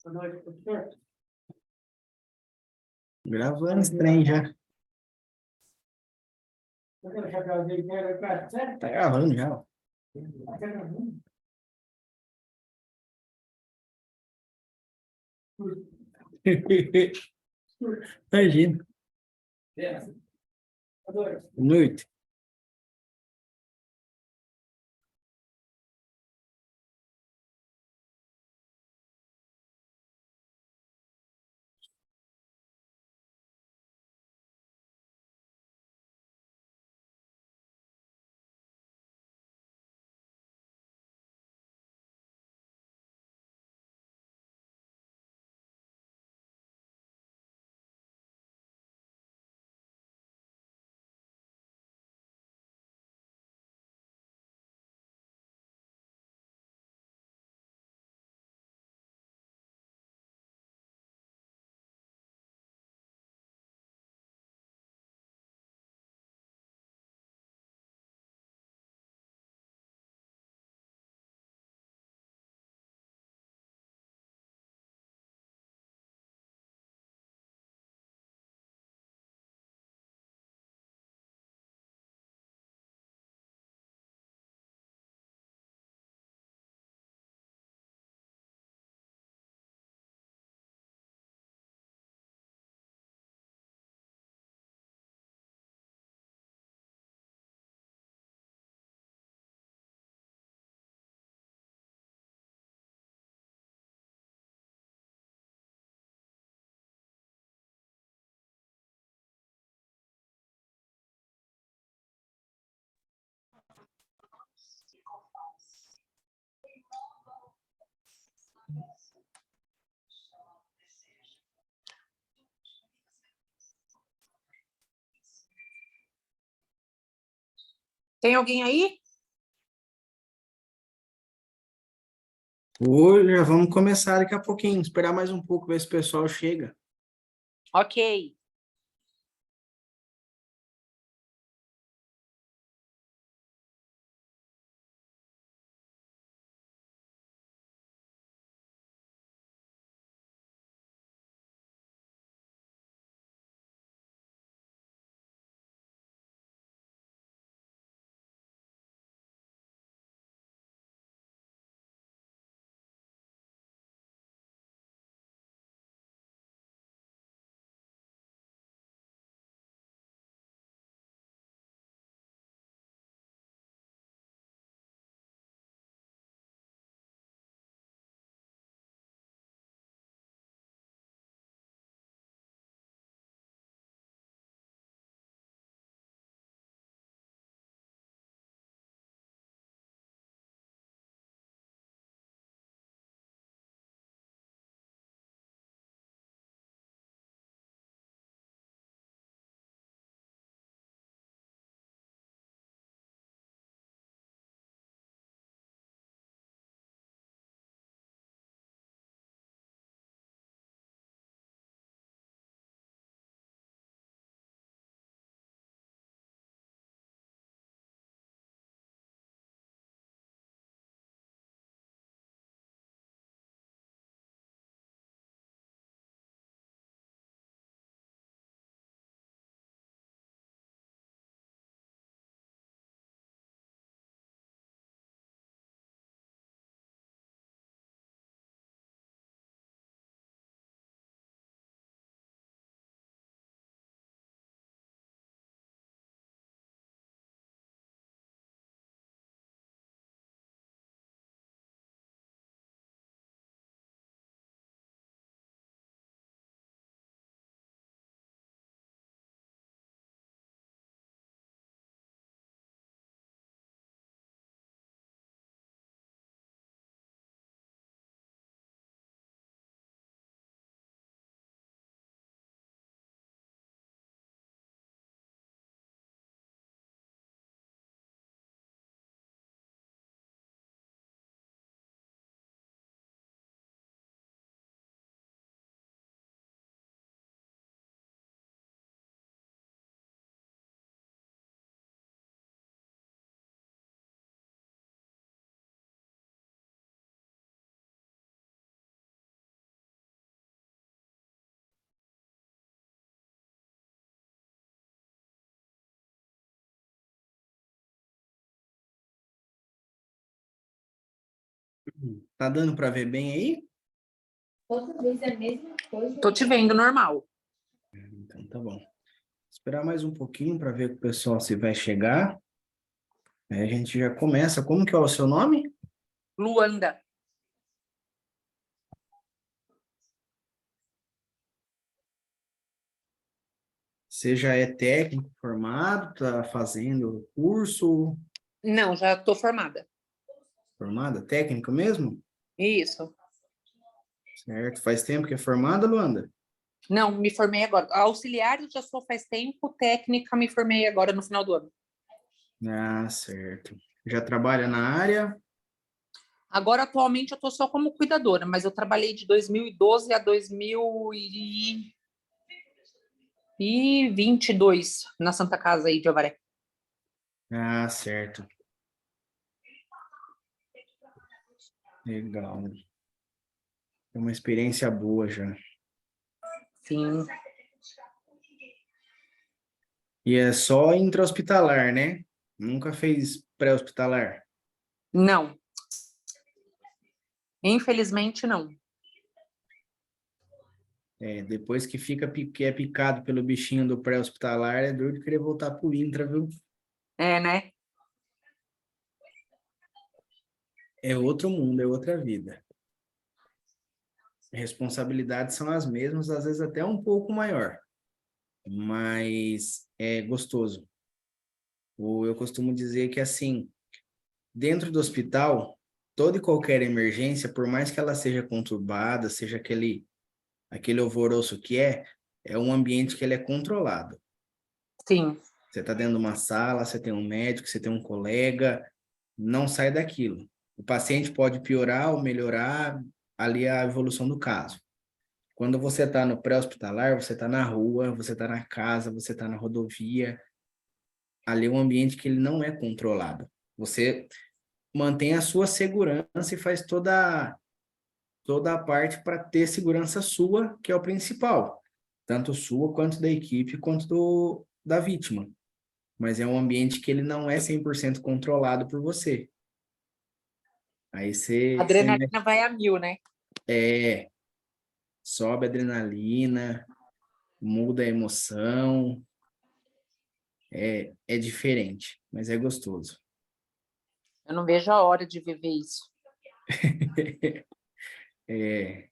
Boa noite, professor. Gravando esse trem já. Já gravei, certo? Tá gravando já. Ó. Tá gravando? Imagina. Boa noite. Boa noite. Tem alguém aí? Hoje já vamos começar daqui a pouquinho. Esperar mais um pouco, ver se o pessoal chega. Ok. Tá dando para ver bem aí? Toda vez é a mesma coisa. Tô te vendo normal. Então tá bom. Esperar mais um pouquinho para ver com o pessoal se vai chegar. Aí a gente já começa. Como que é o seu nome? Luanda. Você já é técnico formado, tá fazendo curso, Não, já tô formada. formada, técnico mesmo? Isso. Certo. Faz tempo que é formada, Luanda? Não, me formei agora. Auxiliar eu já sou faz tempo, técnica me formei agora no final do ano. Ah, certo. Já trabalha na área? Agora, atualmente, eu tô só como cuidadora, mas eu trabalhei de 2012 a 2022 na Santa Casa aí de Avaré. Ah, certo. Legal. É uma experiência boa já. Sim. E é só intra-hospitalar, né? Nunca fez pré-hospitalar? Não. Infelizmente, não. É, depois que que é picado pelo bichinho do pré-hospitalar, é duro de querer voltar pro intra, viu? É, né? É outro mundo, é outra vida. Responsabilidades são as mesmas, às vezes até um pouco maior, mas é gostoso. Eu costumo dizer que, assim, dentro do hospital, toda e qualquer emergência, por mais que ela seja conturbada, seja aquele alvoroço que é um ambiente que ele é controlado. Sim. Você está dentro de uma sala, você tem um médico, você tem um colega, não sai daquilo. O paciente pode piorar ou melhorar ali a evolução do caso. Quando você está no pré-hospitalar, você está na rua, você está na casa, você está na rodovia. Ali é um ambiente que ele não é controlado. Você mantém a sua segurança e faz toda a parte para ter segurança sua, que é o principal. Tanto sua, quanto da equipe, quanto da vítima. Mas é um ambiente que ele não é 100% controlado por você. Aí A adrenalina vai a mil, né? sobe a adrenalina, muda a emoção, é diferente, mas é gostoso. Eu não vejo a hora de viver isso. É,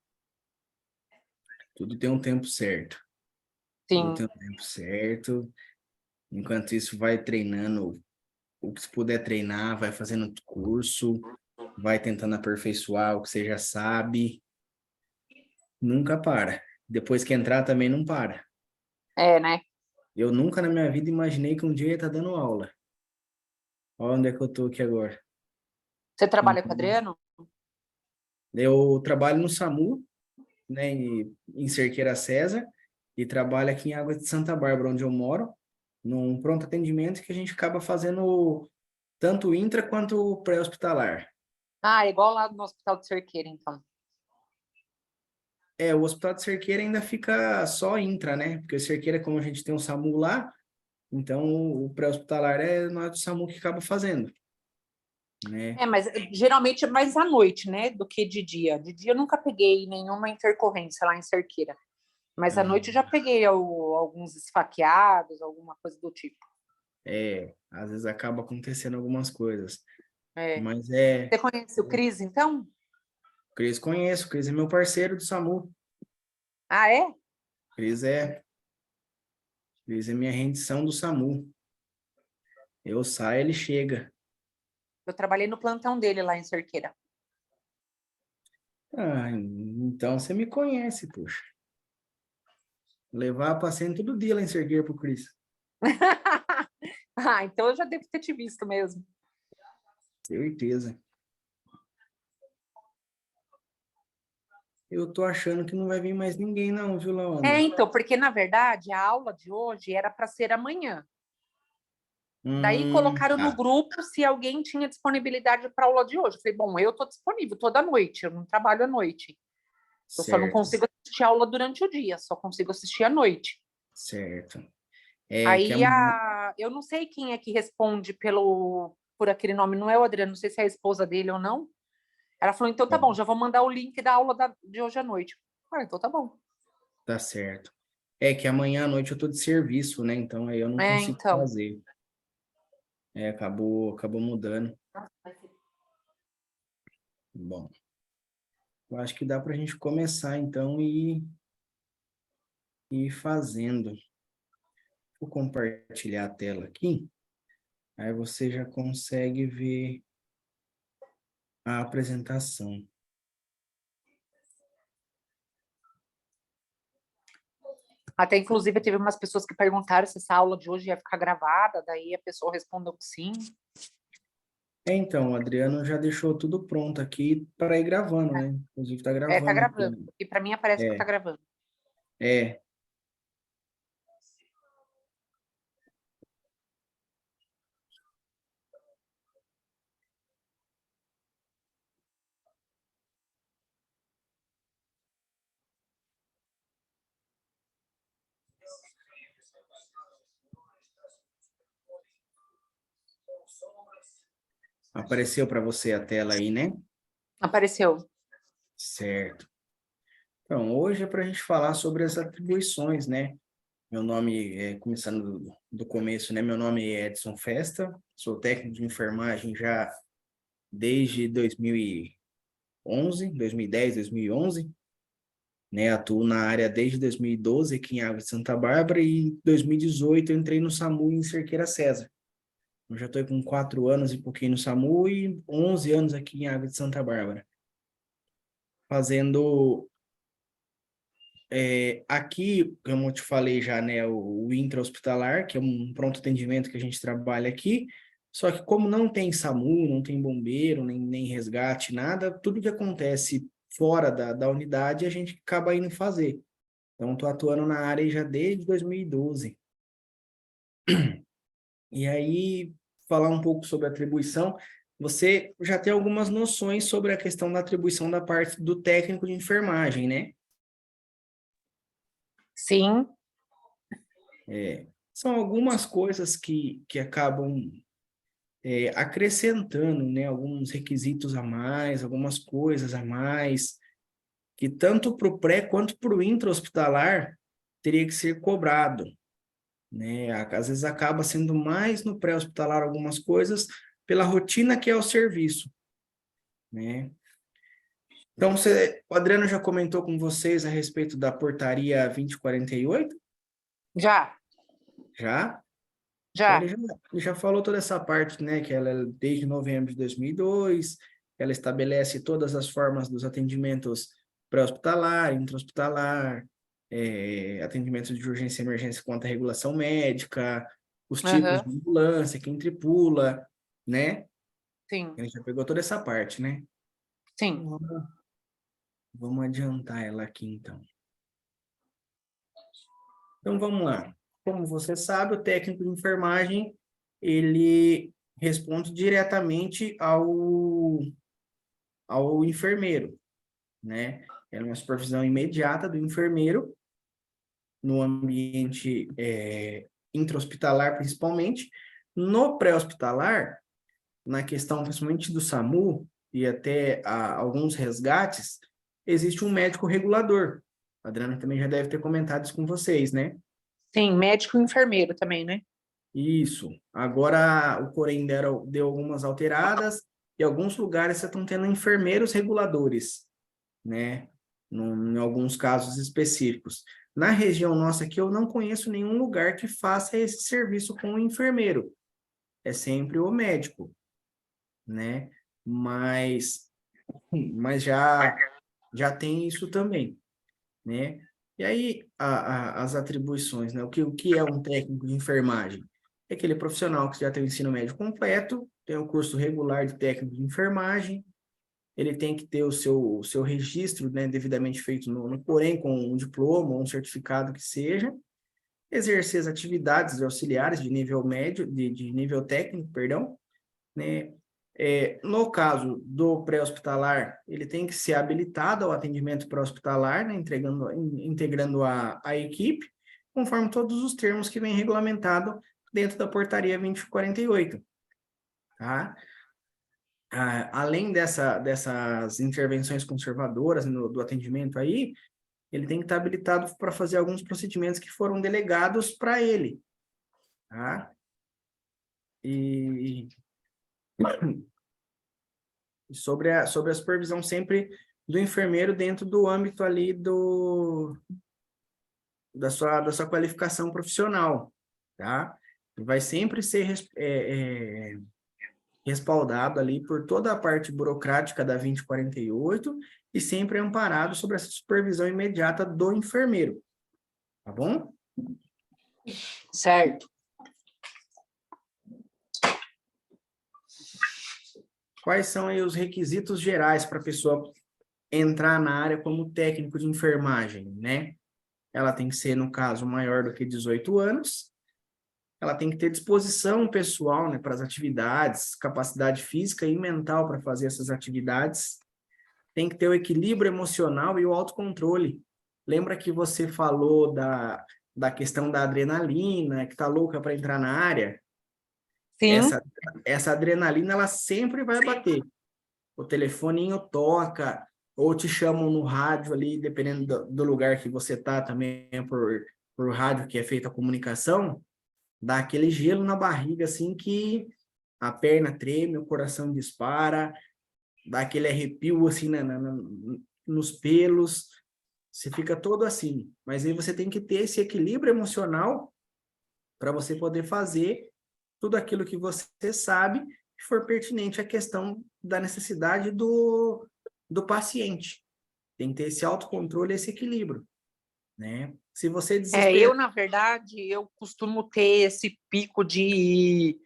tudo tem um tempo certo. Tudo Sim. tem um tempo certo. Enquanto isso, vai treinando o que se puder treinar, vai fazendo curso, vai tentando aperfeiçoar o que você já sabe. Nunca para. Depois que entrar, também não para. É, né? Eu nunca na minha vida imaginei que um dia ia estar dando aula. Olha onde é que eu tô aqui agora. Você trabalha com o Então, Adriano? eu trabalho no SAMU, né, em Cerqueira César, e trabalho aqui em Águas de Santa Bárbara, onde eu moro, num pronto atendimento que a gente acaba fazendo tanto intra quanto pré-hospitalar. Ah, igual lá no Hospital de Cerqueira, então. O Hospital de Cerqueira ainda fica só intra, né? Porque Cerqueira, como a gente tem um SAMU lá, então o pré-hospitalar é nós do SAMU que acaba fazendo, né? É, mas geralmente é mais à noite, né? Do que de dia. De dia eu nunca peguei nenhuma intercorrência lá em Cerqueira. Mas à noite eu já peguei alguns esfaqueados, alguma coisa do tipo. Às vezes acaba acontecendo algumas coisas, É. mas Você conhece o Cris, então? Cris conheço, Cris é meu parceiro do SAMU, Ah, é? Cris é, Cris é minha rendição do SAMU, eu saio, ele chega. Eu trabalhei no plantão dele lá em Cerqueira. Então você me conhece, poxa. Levar paciente todo dia lá em Cerqueira pro Cris, Ah, então eu já devo ter te visto mesmo. certeza. Eu tô achando que não vai vir mais ninguém não, viu, Laona? Então, porque na verdade a aula de hoje era para ser amanhã. Daí colocaram no Tá, grupo se alguém tinha disponibilidade para aula de hoje. Eu falei, bom, eu estou disponível toda noite, eu não trabalho à noite. Eu só não certo, consigo assistir aula durante o dia, só consigo assistir à noite. certo. Que Aí eu não sei quem é que responde por aquele nome, não é o Adriano, não sei se é a esposa dele ou não. Ela falou, então tá bom, já vou mandar o link da aula de hoje à noite. Ah, então tá bom. Tá certo. É que amanhã à noite eu tô de serviço, né? Então aí eu não É, consigo então. fazer. Acabou mudando. Bom, eu acho que dá para a gente começar então e ir fazendo. Vou compartilhar a tela aqui, aí você já consegue ver a apresentação. Até, inclusive, teve umas pessoas que perguntaram se essa aula de hoje ia ficar gravada, daí a pessoa respondeu que sim. Então, o Adriano já deixou tudo pronto aqui para ir gravando, né? Inclusive está Tá gravando aqui. gravando. E para mim aparece que tá É, gravando. é. Apareceu para você a tela aí, né? Apareceu. Certo. Então, hoje é para a gente falar sobre as atribuições, né? Meu nome, começando do começo, né? Meu nome é Edson Festa, sou técnico de enfermagem já desde 2011, 2010, 2011, né? Atuo na área desde 2012 aqui em Água de Santa Bárbara e em 2018 eu entrei no SAMU em Cerqueira César. Eu já estou com 4 anos e pouquinho no SAMU e 11 anos aqui em Água de Santa Bárbara. Fazendo aqui, como eu te falei já, né, o intra-hospitalar, que é um pronto atendimento que a gente trabalha aqui, só que como não tem SAMU, não tem bombeiro, nem resgate, nada, tudo que acontece fora da unidade a gente acaba indo fazer. Então, estou atuando na área já desde 2012. E aí, falar um pouco sobre atribuição, você já tem algumas noções sobre a questão da atribuição da parte do técnico de enfermagem, né? Sim. São algumas coisas que acabam acrescentando, né, alguns requisitos a mais, algumas coisas a mais, que tanto para o pré quanto para o intra-hospitalar teria que ser cobrado, né? Às vezes acaba sendo mais no pré-hospitalar algumas coisas pela rotina que é o serviço, né? Então, o Adriano já comentou com vocês a respeito da portaria 2048? Já. Já? Então, Já. ele já falou toda essa parte, né, que ela é desde novembro de 2002, ela estabelece todas as formas dos atendimentos pré-hospitalar, intra-hospitalar, atendimentos de urgência e emergência quanto à regulação médica, os tipos Aham. de ambulância, quem tripula, né? Sim. Ele já pegou toda essa parte, né? Sim. Vamos adiantar ela aqui, então. Então, vamos lá. Como você sabe, o técnico de enfermagem, ele responde diretamente ao enfermeiro, né? É uma supervisão imediata do enfermeiro no ambiente intra-hospitalar, principalmente. No pré-hospitalar, na questão principalmente do SAMU e até alguns resgates, existe um médico regulador. A Adriana também já deve ter comentado isso com vocês, né? Sim, médico e enfermeiro também, né? Isso. Agora o Corém deu algumas alteradas e alguns lugares já estão tendo enfermeiros reguladores, né? Em alguns casos específicos. Na região nossa aqui, eu não conheço nenhum lugar que faça esse serviço com o enfermeiro. É sempre o médico, né? Mas, mas já tem isso também, né? E aí, as atribuições, né? O que é um técnico de enfermagem? É aquele profissional que já tem o ensino médio completo, tem o curso regular de técnico de enfermagem, ele tem que ter o seu registro, né, devidamente feito no Corém, com um diploma ou um certificado que seja, exercer as atividades auxiliares de nível médio, de nível técnico, perdão, né? No caso do pré-hospitalar, ele tem que ser habilitado ao atendimento pré-hospitalar, né, integrando a equipe, conforme todos os termos que vem regulamentado dentro da portaria 2048, tá? além dessas intervenções conservadoras do atendimento aí, ele tem que estar habilitado para fazer alguns procedimentos que foram delegados para ele, tá? E sobre a supervisão sempre do enfermeiro dentro do âmbito ali da sua qualificação profissional, tá? Vai sempre ser respaldado ali por toda a parte burocrática da 2048 e sempre amparado sobre essa supervisão imediata do enfermeiro, tá bom? Certo. Quais são aí os requisitos gerais para a pessoa entrar na área como técnico de enfermagem, né? Ela tem que ser, no caso, maior do que 18 anos, ela tem que ter disposição pessoal, né, para as atividades, capacidade física e mental para fazer essas atividades, tem que ter o equilíbrio emocional e o autocontrole. Lembra que você falou da questão da adrenalina, que tá louca para entrar na área? Sim. Essa adrenalina, ela sempre vai bater. O telefoninho toca, ou te chamam no rádio ali, dependendo do lugar que você tá também, por rádio que é feita a comunicação, dá aquele gelo na barriga, assim, que a perna treme, o coração dispara, dá aquele arrepio, assim, nos pelos, você fica todo assim. Mas aí você tem que ter esse equilíbrio emocional para você poder fazer tudo aquilo que você sabe que for pertinente à questão da necessidade do paciente. Tem que ter esse autocontrole, esse equilíbrio, né? Se você desesperar... Na verdade, eu costumo ter esse pico de,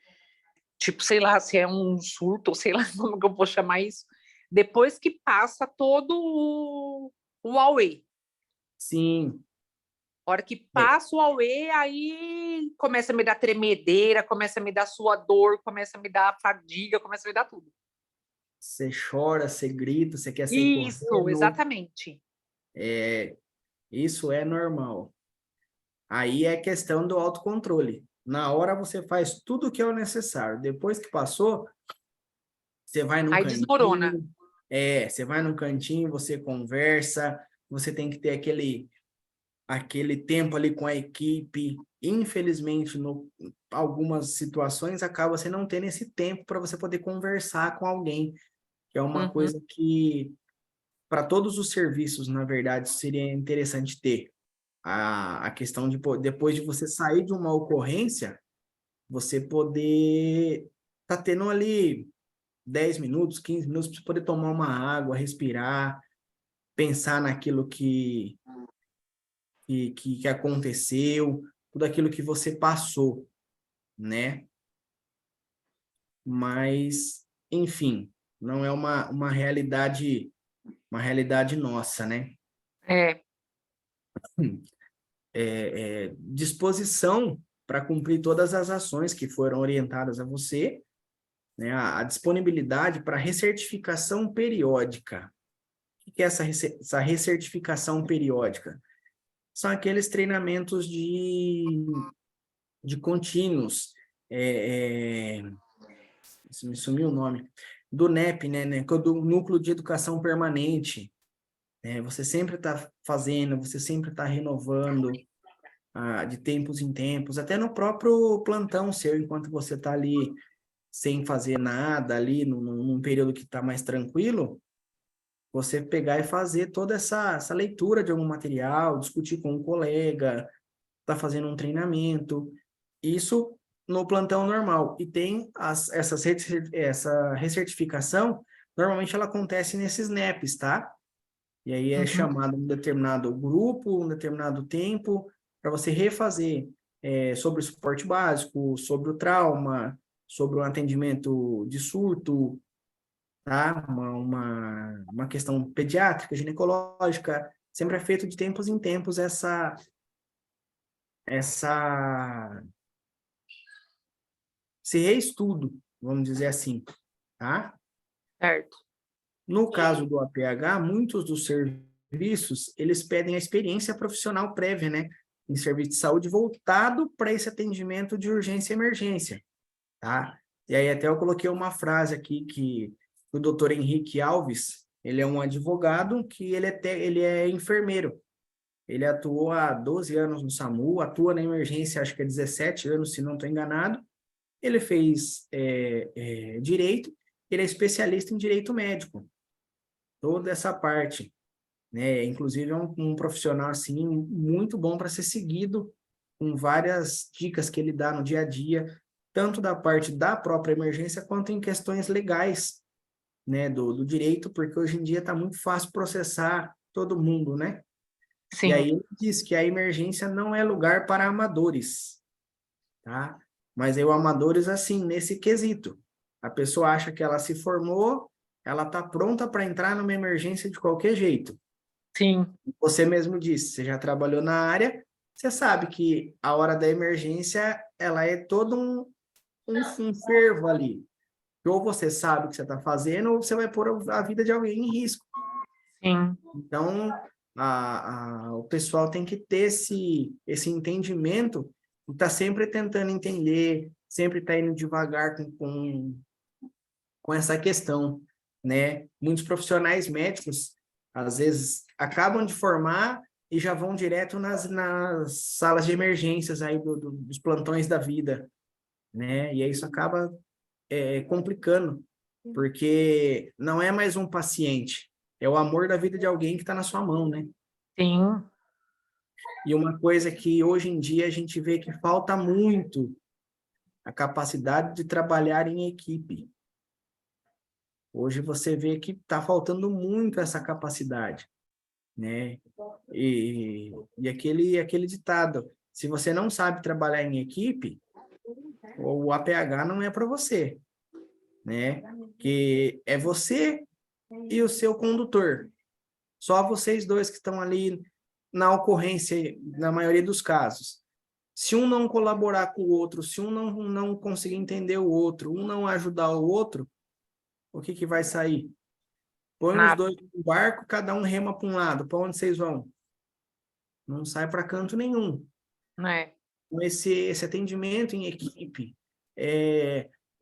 tipo, sei lá, se é um surto, ou sei lá como que eu vou chamar isso, depois que passa todo o auê. Sim. A hora que passa o auê, aí começa a me dar tremedeira, começa a me dar suador, começa a me dar fadiga, começa a me dar tudo. Você chora, você grita, você quer sair Isso, correndo. exatamente. Isso é normal. Aí é questão do autocontrole. Na hora você faz tudo o que é o necessário. Depois que passou, você vai num Aí desmorona. cantinho. Você vai num cantinho, você conversa, você tem que ter aquele tempo ali com a equipe. Infelizmente, algumas situações, acaba você não tendo esse tempo para você poder conversar com alguém, que é uma coisa que, para todos os serviços, na verdade, seria interessante ter. A questão de, depois de você sair de uma ocorrência, você poder tá tendo ali 10 minutos, 15 minutos, para você poder tomar uma água, respirar, pensar naquilo que aconteceu, tudo aquilo que você passou, né? Mas, enfim, não é uma realidade nossa, né? Disposição para cumprir todas as ações que foram orientadas a você, né? A disponibilidade para recertificação periódica. O que é essa recertificação periódica? São aqueles treinamentos de contínuos, me sumiu o nome, do NEP, né, do Núcleo de Educação Permanente. Você sempre está fazendo, você sempre está renovando, de tempos em tempos, até no próprio plantão seu, enquanto você está ali sem fazer nada, ali num período que está mais tranquilo, você pegar e fazer toda essa leitura de algum material, discutir com um colega, tá fazendo um treinamento, isso no plantão normal. E tem essa recertificação, normalmente ela acontece nesses NEPs, tá? E aí é chamado um determinado grupo, um determinado tempo, para você refazer sobre o suporte básico, sobre o trauma, sobre o atendimento de surto, tá? Uma questão pediátrica, ginecológica, sempre é feito de tempos em tempos esse reestudo, vamos dizer assim, tá? Certo. No caso do APH, muitos dos serviços, eles pedem a experiência profissional prévia, né? Em serviço de saúde voltado para esse atendimento de urgência e emergência, tá? E aí até eu coloquei uma frase aqui que o doutor Henrique Alves, ele é um advogado que ele é enfermeiro. Ele atuou há 12 anos no SAMU, atua na emergência, acho que é 17 anos, se não estou enganado. Ele fez direito, ele é especialista em direito médico. Toda essa parte, né? Inclusive é um profissional, assim, muito bom para ser seguido, com várias dicas que ele dá no dia a dia, tanto da parte da própria emergência, quanto em questões legais, né, do direito, porque hoje em dia está muito fácil processar todo mundo, né? E Sim, aí ele diz que a emergência não é lugar para amadores, tá? Mas eu amadores, assim, nesse quesito. A pessoa acha que ela se formou, ela está pronta para entrar numa emergência de qualquer jeito. sim, Você mesmo disse, você já trabalhou na área, você sabe que a hora da emergência, ela é todo um fervo ali. Ou você sabe o que você está fazendo, ou você vai pôr a vida de alguém em risco. sim, Então, o pessoal tem que ter esse entendimento e tá sempre tentando entender, sempre tá indo devagar com essa questão, né? Muitos profissionais médicos, às vezes, acabam de formar e já vão direto nas salas de emergências aí dos plantões da vida, né? E aí isso acaba complicando, porque não é mais um paciente, é o amor da vida de alguém que está na sua mão, né? sim, E uma coisa que hoje em dia a gente vê que falta muito, a capacidade de trabalhar em equipe. Hoje você vê que está faltando muito essa capacidade, né? E aquele ditado, se você não sabe trabalhar em equipe, o APH não é para você, né? Que é você e o seu condutor. Só vocês dois que estão ali na ocorrência, na maioria dos casos. Se um não colaborar com o outro, se um não conseguir entender o outro, um não ajudar o outro, o que que vai sair? Põe os nada, dois no barco, cada um rema para um lado. Para onde vocês vão? Não sai para canto nenhum. né? Com esse atendimento em equipe,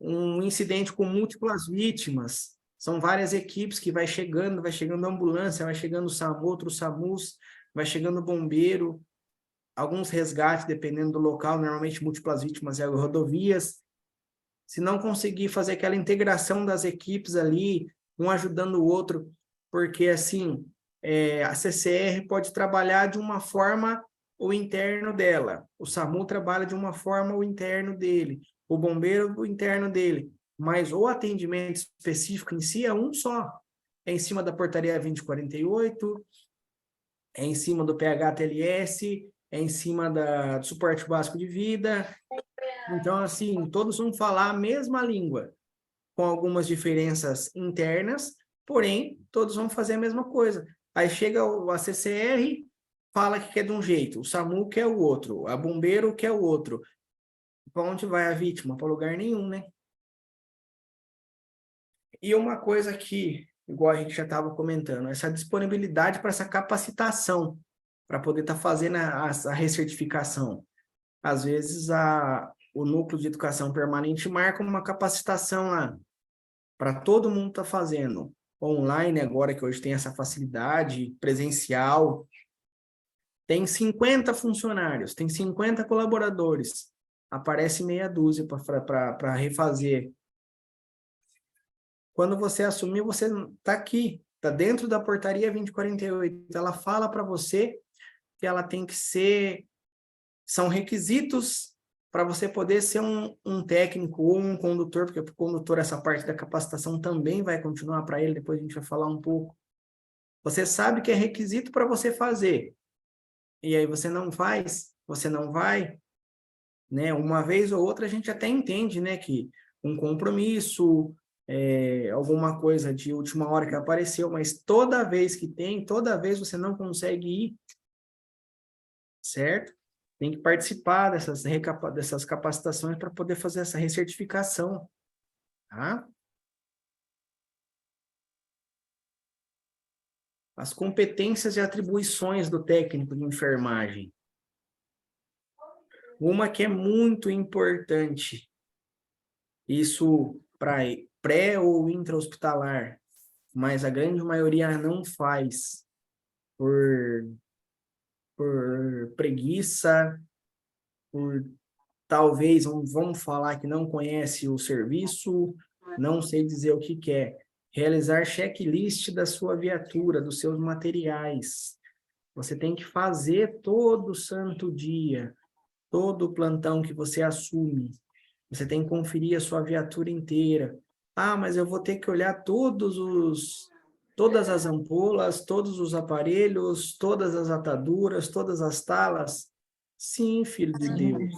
um incidente com múltiplas vítimas, são várias equipes que vai chegando a ambulância, vai chegando o SAMU, outros SAMUs, vai chegando o bombeiro, alguns resgates, dependendo do local, normalmente múltiplas vítimas e rodovias. Se não conseguir fazer aquela integração das equipes ali, um ajudando o outro, porque assim, a CCR pode trabalhar de uma forma o interno dela, o SAMU trabalha de uma forma o interno dele, o bombeiro o interno dele, mas o atendimento específico em si é um só. É em cima da portaria 2048, é em cima do PH-TLS, é em cima do suporte básico de vida. Então, assim, todos vão falar a mesma língua, com algumas diferenças internas, porém, todos vão fazer a mesma coisa. Aí chega a CCR, fala que quer de um jeito, o SAMU quer o outro, a bombeiro quer o outro. Para onde vai a vítima? Para lugar nenhum, né? E uma coisa que, igual a gente já estava comentando, essa disponibilidade para essa capacitação, para poder estar fazendo a recertificação. Às vezes, o núcleo de educação permanente marca uma capacitação lá, para todo mundo estar fazendo. Online, agora que hoje tem essa facilidade, presencial. Tem 50 funcionários, tem 50 colaboradores. Aparece meia dúzia para refazer. Quando você assumir, você está aqui, está dentro da portaria 2048. Ela fala para você que ela tem que ser... São requisitos para você poder ser um técnico ou um condutor, porque o condutor, essa parte da capacitação também vai continuar para ele, depois a gente vai falar um pouco. Você sabe que é requisito para você fazer, e aí você não faz, você não vai, né? Uma vez ou outra a gente até entende, né, que um compromisso, alguma coisa de última hora que apareceu, mas toda vez que tem, toda vez você não consegue ir, certo? Tem que participar dessas capacitações para poder fazer essa recertificação, tá? As competências e atribuições do técnico de enfermagem. Uma que é muito importante, isso para pré ou intra-hospitalar, mas a grande maioria não faz por preguiça, por talvez, vamos falar que não conhece o serviço, não sei dizer o que quer. Realizar checklist da sua viatura, dos seus materiais. Você tem que fazer todo santo dia, todo plantão que você assume. Você tem que conferir a sua viatura inteira. Ah, mas eu vou ter que olhar todas as ampolas, todos os aparelhos, todas as ataduras, todas as talas. Sim, filho de Deus.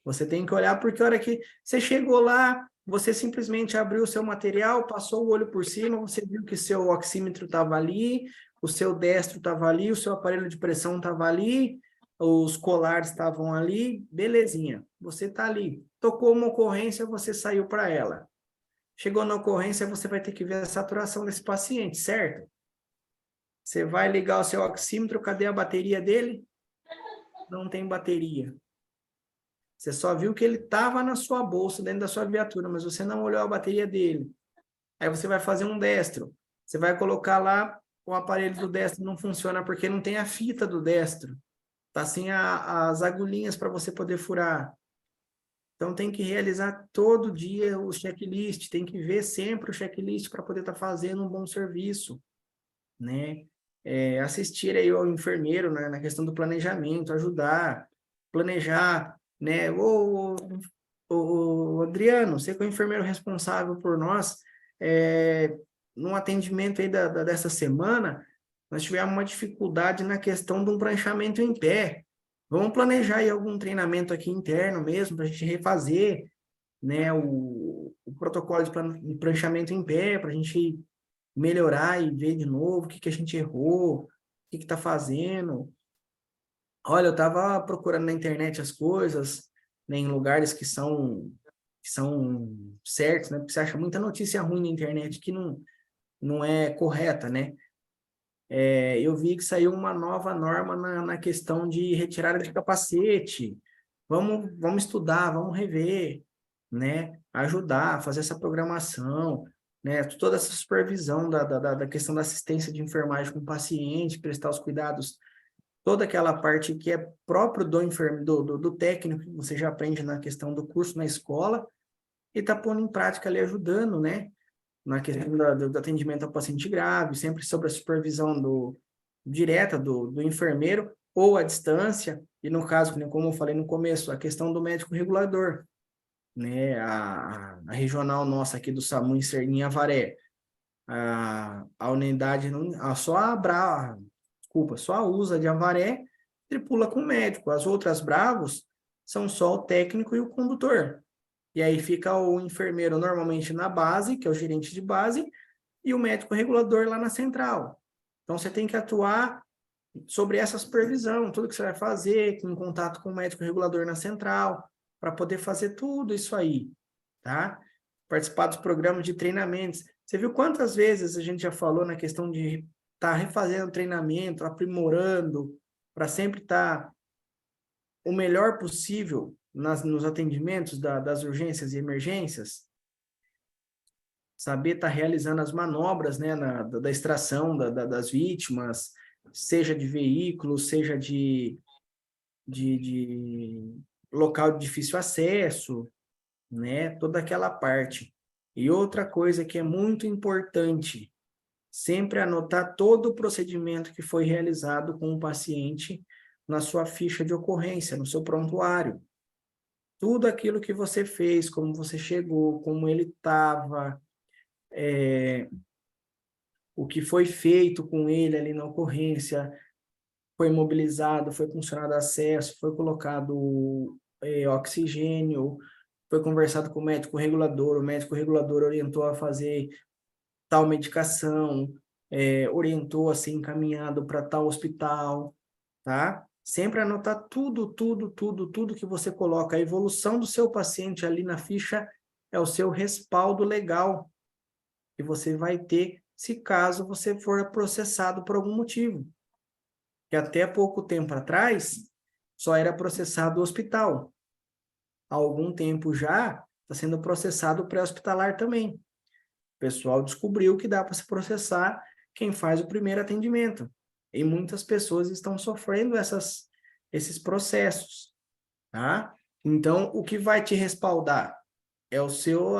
Você tem que olhar porque a hora que você chegou lá, você simplesmente abriu o seu material, passou o olho por cima, você viu que seu oxímetro estava ali, o seu destro estava ali, o seu aparelho de pressão estava ali, os colares estavam ali, belezinha. Você está ali. Tocou uma ocorrência, você saiu para ela. Chegou na ocorrência, você vai ter que ver a saturação desse paciente, certo? Você vai ligar o seu oxímetro, cadê a bateria dele? Não tem bateria. Você só viu que ele estava na sua bolsa, dentro da sua viatura, mas você não olhou a bateria dele. Aí você vai fazer um destro. Você vai colocar lá, o aparelho do destro não funciona porque não tem a fita do destro. Tá sem as agulhinhas para você poder furar. Então tem que realizar todo dia o checklist, tem que ver sempre o checklist para poder estar fazendo um bom serviço, né? Assistir aí ao enfermeiro, né, na questão do planejamento, ajudar, planejar, né? Ô, Adriano, você que é o enfermeiro responsável por nós, no atendimento aí dessa semana, nós tivemos uma dificuldade na questão de um pranchamento em pé. Vamos planejar aí algum treinamento aqui interno mesmo, para a gente refazer, né, o protocolo de pranchamento em pé, para a gente melhorar e ver de novo o que a gente errou, o que está fazendo. Olha, eu estava procurando na internet as coisas, né, em lugares que são certos, né? Porque você acha muita notícia ruim na internet que não é correta, né? Eu vi que saiu uma nova norma na questão de retirada de capacete. Vamos estudar, vamos rever, né? Ajudar, fazer essa programação, né? Toda essa supervisão da questão da assistência de enfermagem com o paciente, prestar os cuidados, toda aquela parte que é próprio do técnico, que você já aprende na questão do curso na escola, e está pondo em prática ali, ajudando, né? Na questão do atendimento ao paciente grave, sempre sob a supervisão direta do enfermeiro, ou à distância, e no caso, como eu falei no começo, a questão do médico regulador, né? A regional nossa aqui do SAMU em Avaré, a unidade, só a USA de Avaré tripula com o médico, as outras Bravos são só o técnico e o condutor. E aí fica o enfermeiro normalmente na base, que é o gerente de base, e o médico regulador lá na central. Então você tem que atuar sobre essa supervisão, tudo que você vai fazer, em contato com o médico regulador na central, para poder fazer tudo isso aí, tá? Participar dos programas de treinamentos. Você viu quantas vezes a gente já falou na questão de estar refazendo treinamento, aprimorando, para sempre estar o melhor possível nos atendimentos das urgências e emergências? Saber estar realizando as manobras, né, da extração das vítimas, seja de veículo, seja de local de difícil acesso, né, toda aquela parte. E outra coisa que é muito importante, sempre anotar todo o procedimento que foi realizado com o paciente na sua ficha de ocorrência, no seu prontuário. Tudo aquilo que você fez, como você chegou, como ele estava, o que foi feito com ele ali na ocorrência, foi imobilizado, foi funcionado acesso, foi colocado oxigênio, foi conversado com o médico regulador orientou a fazer tal medicação, orientou a ser encaminhado para tal hospital, tá? Sempre anotar tudo que você coloca. A evolução do seu paciente ali na ficha é o seu respaldo legal que você vai ter se caso você for processado por algum motivo. Que até pouco tempo atrás só era processado o hospital. Há algum tempo já está sendo processado pré-hospitalar também. O pessoal descobriu que dá para se processar quem faz o primeiro atendimento. E muitas pessoas estão sofrendo esses processos, tá? Então, o que vai te respaldar é a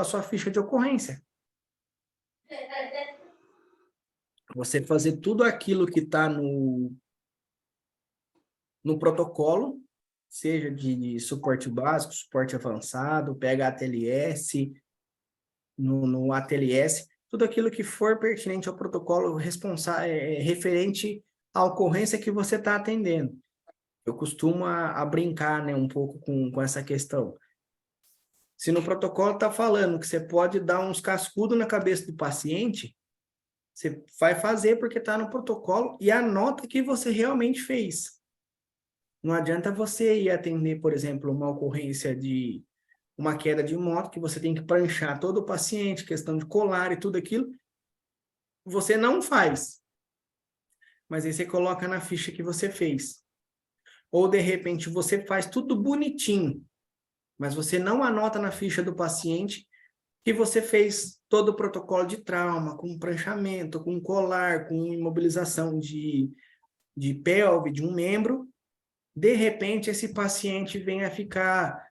sua ficha de ocorrência. Você fazer tudo aquilo que está no protocolo, seja de suporte básico, suporte avançado, pega ATLS, no ATLS, tudo aquilo que for pertinente ao protocolo referente à ocorrência que você está atendendo. Eu costumo a brincar, né, um pouco com essa questão. Se no protocolo está falando que você pode dar uns cascudos na cabeça do paciente, você vai fazer porque está no protocolo e anota que você realmente fez. Não adianta você ir atender, por exemplo, uma ocorrência de uma queda de moto, que você tem que pranchar todo o paciente, questão de colar e tudo aquilo. Você não faz. Mas aí você coloca na ficha que você fez. Ou, de repente, você faz tudo bonitinho, mas você não anota na ficha do paciente que você fez todo o protocolo de trauma, com pranchamento, com colar, com imobilização de pelve, de um membro. De repente, esse paciente vem a ficar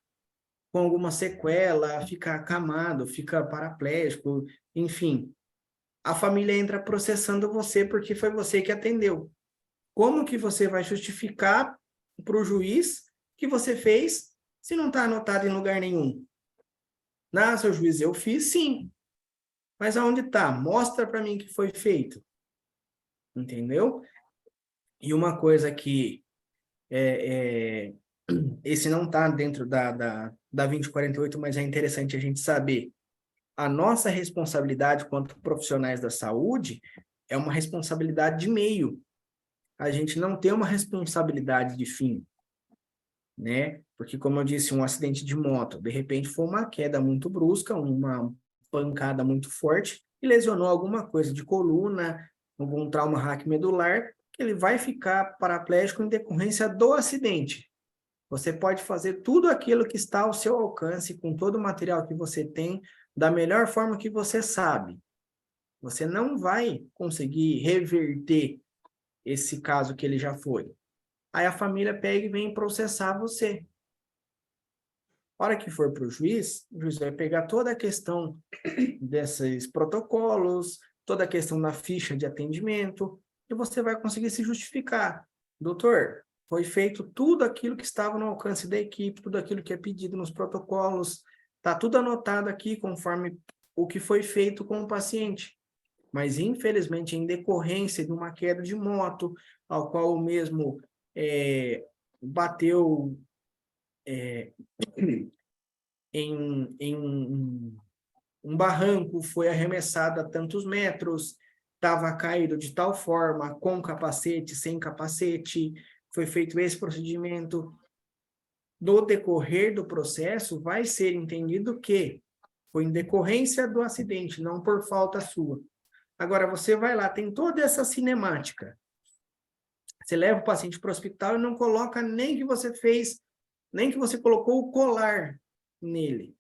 com alguma sequela, fica acamado, fica paraplégico, enfim. A família entra processando você porque foi você que atendeu. Como que você vai justificar para o juiz que você fez se não está anotado em lugar nenhum? Ah, seu juiz, eu fiz sim. Mas aonde está? Mostra para mim que foi feito. Entendeu? E uma coisa que esse não está dentro da 2048, mas é interessante a gente saber. A nossa responsabilidade quanto profissionais da saúde é uma responsabilidade de meio. A gente não tem uma responsabilidade de fim, né? Porque, como eu disse, um acidente de moto, de repente foi uma queda muito brusca, uma pancada muito forte, e lesionou alguma coisa de coluna, algum trauma raquimedular, que ele vai ficar paraplégico em decorrência do acidente. Você pode fazer tudo aquilo que está ao seu alcance, com todo o material que você tem, da melhor forma que você sabe. Você não vai conseguir reverter esse caso que ele já foi. Aí a família pega e vem processar você. A hora que for para o juiz vai pegar toda a questão desses protocolos, toda a questão da ficha de atendimento, e você vai conseguir se justificar. Doutor, foi feito tudo aquilo que estava no alcance da equipe, tudo aquilo que é pedido nos protocolos, está tudo anotado aqui conforme o que foi feito com o paciente. Mas, infelizmente, em decorrência de uma queda de moto, ao qual o mesmo bateu em um barranco, foi arremessado a tantos metros, estava caído de tal forma, com capacete, sem capacete, foi feito esse procedimento. No decorrer do processo, vai ser entendido que foi em decorrência do acidente, não por falta sua. Agora, você vai lá, tem toda essa cinemática. Você leva o paciente para o hospital e não coloca nem que você fez, nem que você colocou o colar nele.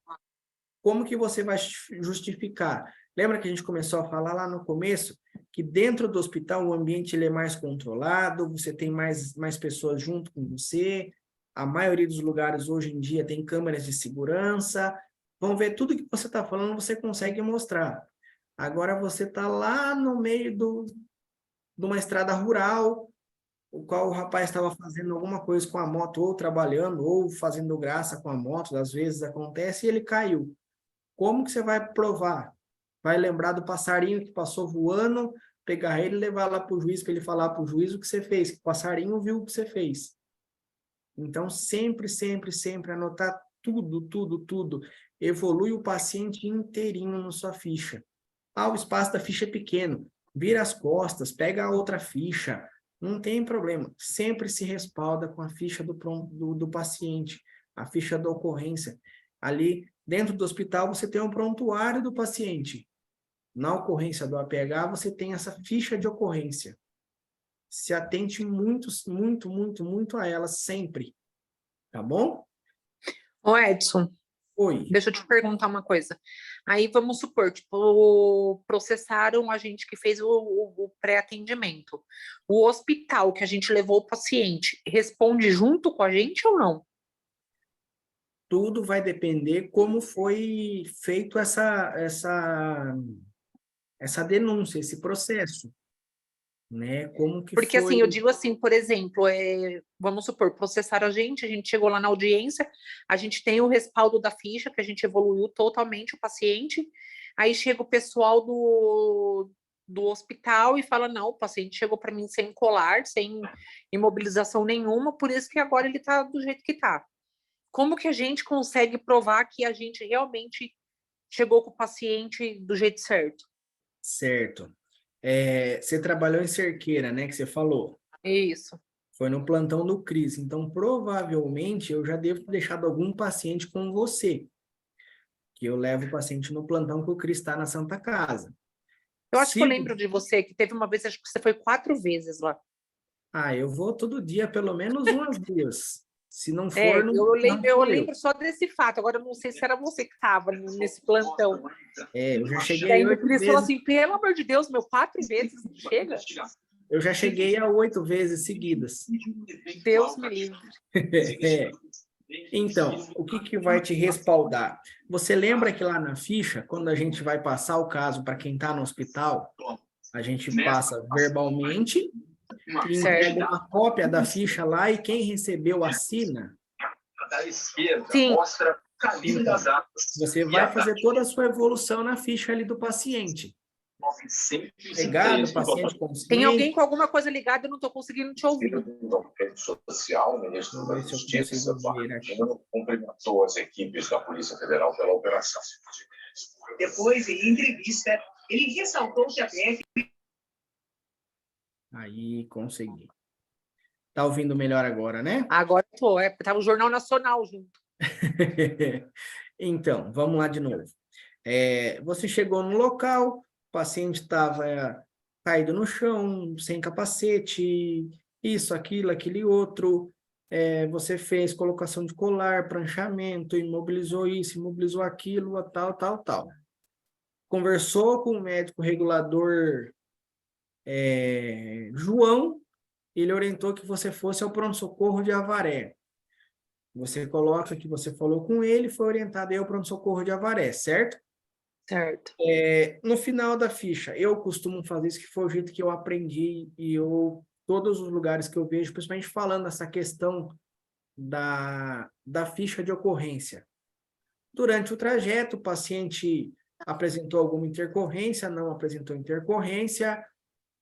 Como que você vai justificar? Lembra que a gente começou a falar lá no começo que dentro do hospital o ambiente ele é mais controlado, você tem mais pessoas junto com você, a maioria dos lugares hoje em dia tem câmeras de segurança, vão ver tudo que você está falando, você consegue mostrar. Agora você está lá no meio de uma estrada rural, o qual o rapaz estava fazendo alguma coisa com a moto, ou trabalhando, ou fazendo graça com a moto, às vezes acontece, e ele caiu. Como que você vai provar? Vai lembrar do passarinho que passou voando, pegar ele e levar lá para o juiz, para ele falar para o juiz o que você fez, que o passarinho viu o que você fez. Então, sempre, sempre, sempre anotar tudo. Evolui o paciente inteirinho na sua ficha. Ah, o espaço da ficha é pequeno. Vira as costas, pega a outra ficha. Não tem problema. Sempre se respalda com a ficha do paciente, a ficha da ocorrência. Ali, dentro do hospital, você tem um prontuário do paciente. Na ocorrência do APH, você tem essa ficha de ocorrência. Se atente muito a ela sempre. Tá bom? Ô, Edson, Oi. Deixa eu te perguntar uma coisa. Aí vamos supor, tipo, processaram a gente que fez o pré-atendimento. O hospital que a gente levou o paciente responde junto com a gente ou não? Tudo vai depender como foi feito essa denúncia, esse processo, né? Como que Porque foi. assim, eu digo assim, por exemplo, vamos supor, processaram a gente chegou lá na audiência, a gente tem o respaldo da ficha, que a gente evoluiu totalmente o paciente, aí chega o pessoal do hospital e fala, não, o paciente chegou para mim sem colar, sem imobilização nenhuma, por isso que agora ele está do jeito que está. Como que a gente consegue provar que a gente realmente chegou com o paciente do jeito certo? Certo. Você trabalhou em Cerqueira, né? Que você falou. Isso. Foi no plantão do Cris. Então, provavelmente, eu já devo ter deixado algum paciente com você. Que eu levo o paciente no plantão que o Cris está na Santa Casa. Eu acho que eu Se... lembro de você, que teve uma vez, acho que você foi 4 vezes lá. eu vou todo dia, pelo menos umas 2. Se não for, não, eu não eu sou lembro só desse fato. Agora eu não sei se era você que estava nesse plantão. eu já cheguei Daí a o 8 Cris falou vezes. assim: pelo amor de Deus, meu, 4 vezes chega? Eu já cheguei a 8 vezes seguidas. Deus me livre. Então, o que vai te respaldar? Você lembra que lá na ficha, quando a gente vai passar o caso para quem está no hospital, a gente passa verbalmente e entrega uma cópia da ficha lá e quem recebeu assina? Sim. Então, você vai fazer toda a sua evolução na ficha ali do paciente. Pegado, paciente consciente. Tem alguém com alguma coisa ligada, eu não estou conseguindo te ouvir. Social, o ministro da Vamos ver se eu Justiça, consigo ver aqui. cumprimentou as equipes da Polícia Federal pela operação. Depois, em entrevista, ele ressaltou que a PF... Aí, consegui. Tá ouvindo melhor agora, né? Agora estou, tá o Jornal Nacional junto. Então, vamos lá de novo. Você chegou no local, o paciente estava caído no chão, sem capacete, isso, aquilo, aquele outro. Você fez colocação de colar, pranchamento, imobilizou isso, imobilizou aquilo, tal, tal, tal. Conversou com o médico regulador João, ele orientou que você fosse ao pronto-socorro de Avaré. Você coloca que você falou com ele, foi orientado aí ao pronto-socorro de Avaré, certo? Certo. No final da ficha, eu costumo fazer isso, que foi o jeito que eu aprendi, e todos os lugares que eu vejo, principalmente falando essa questão da ficha de ocorrência. Durante o trajeto, o paciente apresentou alguma intercorrência, não apresentou intercorrência,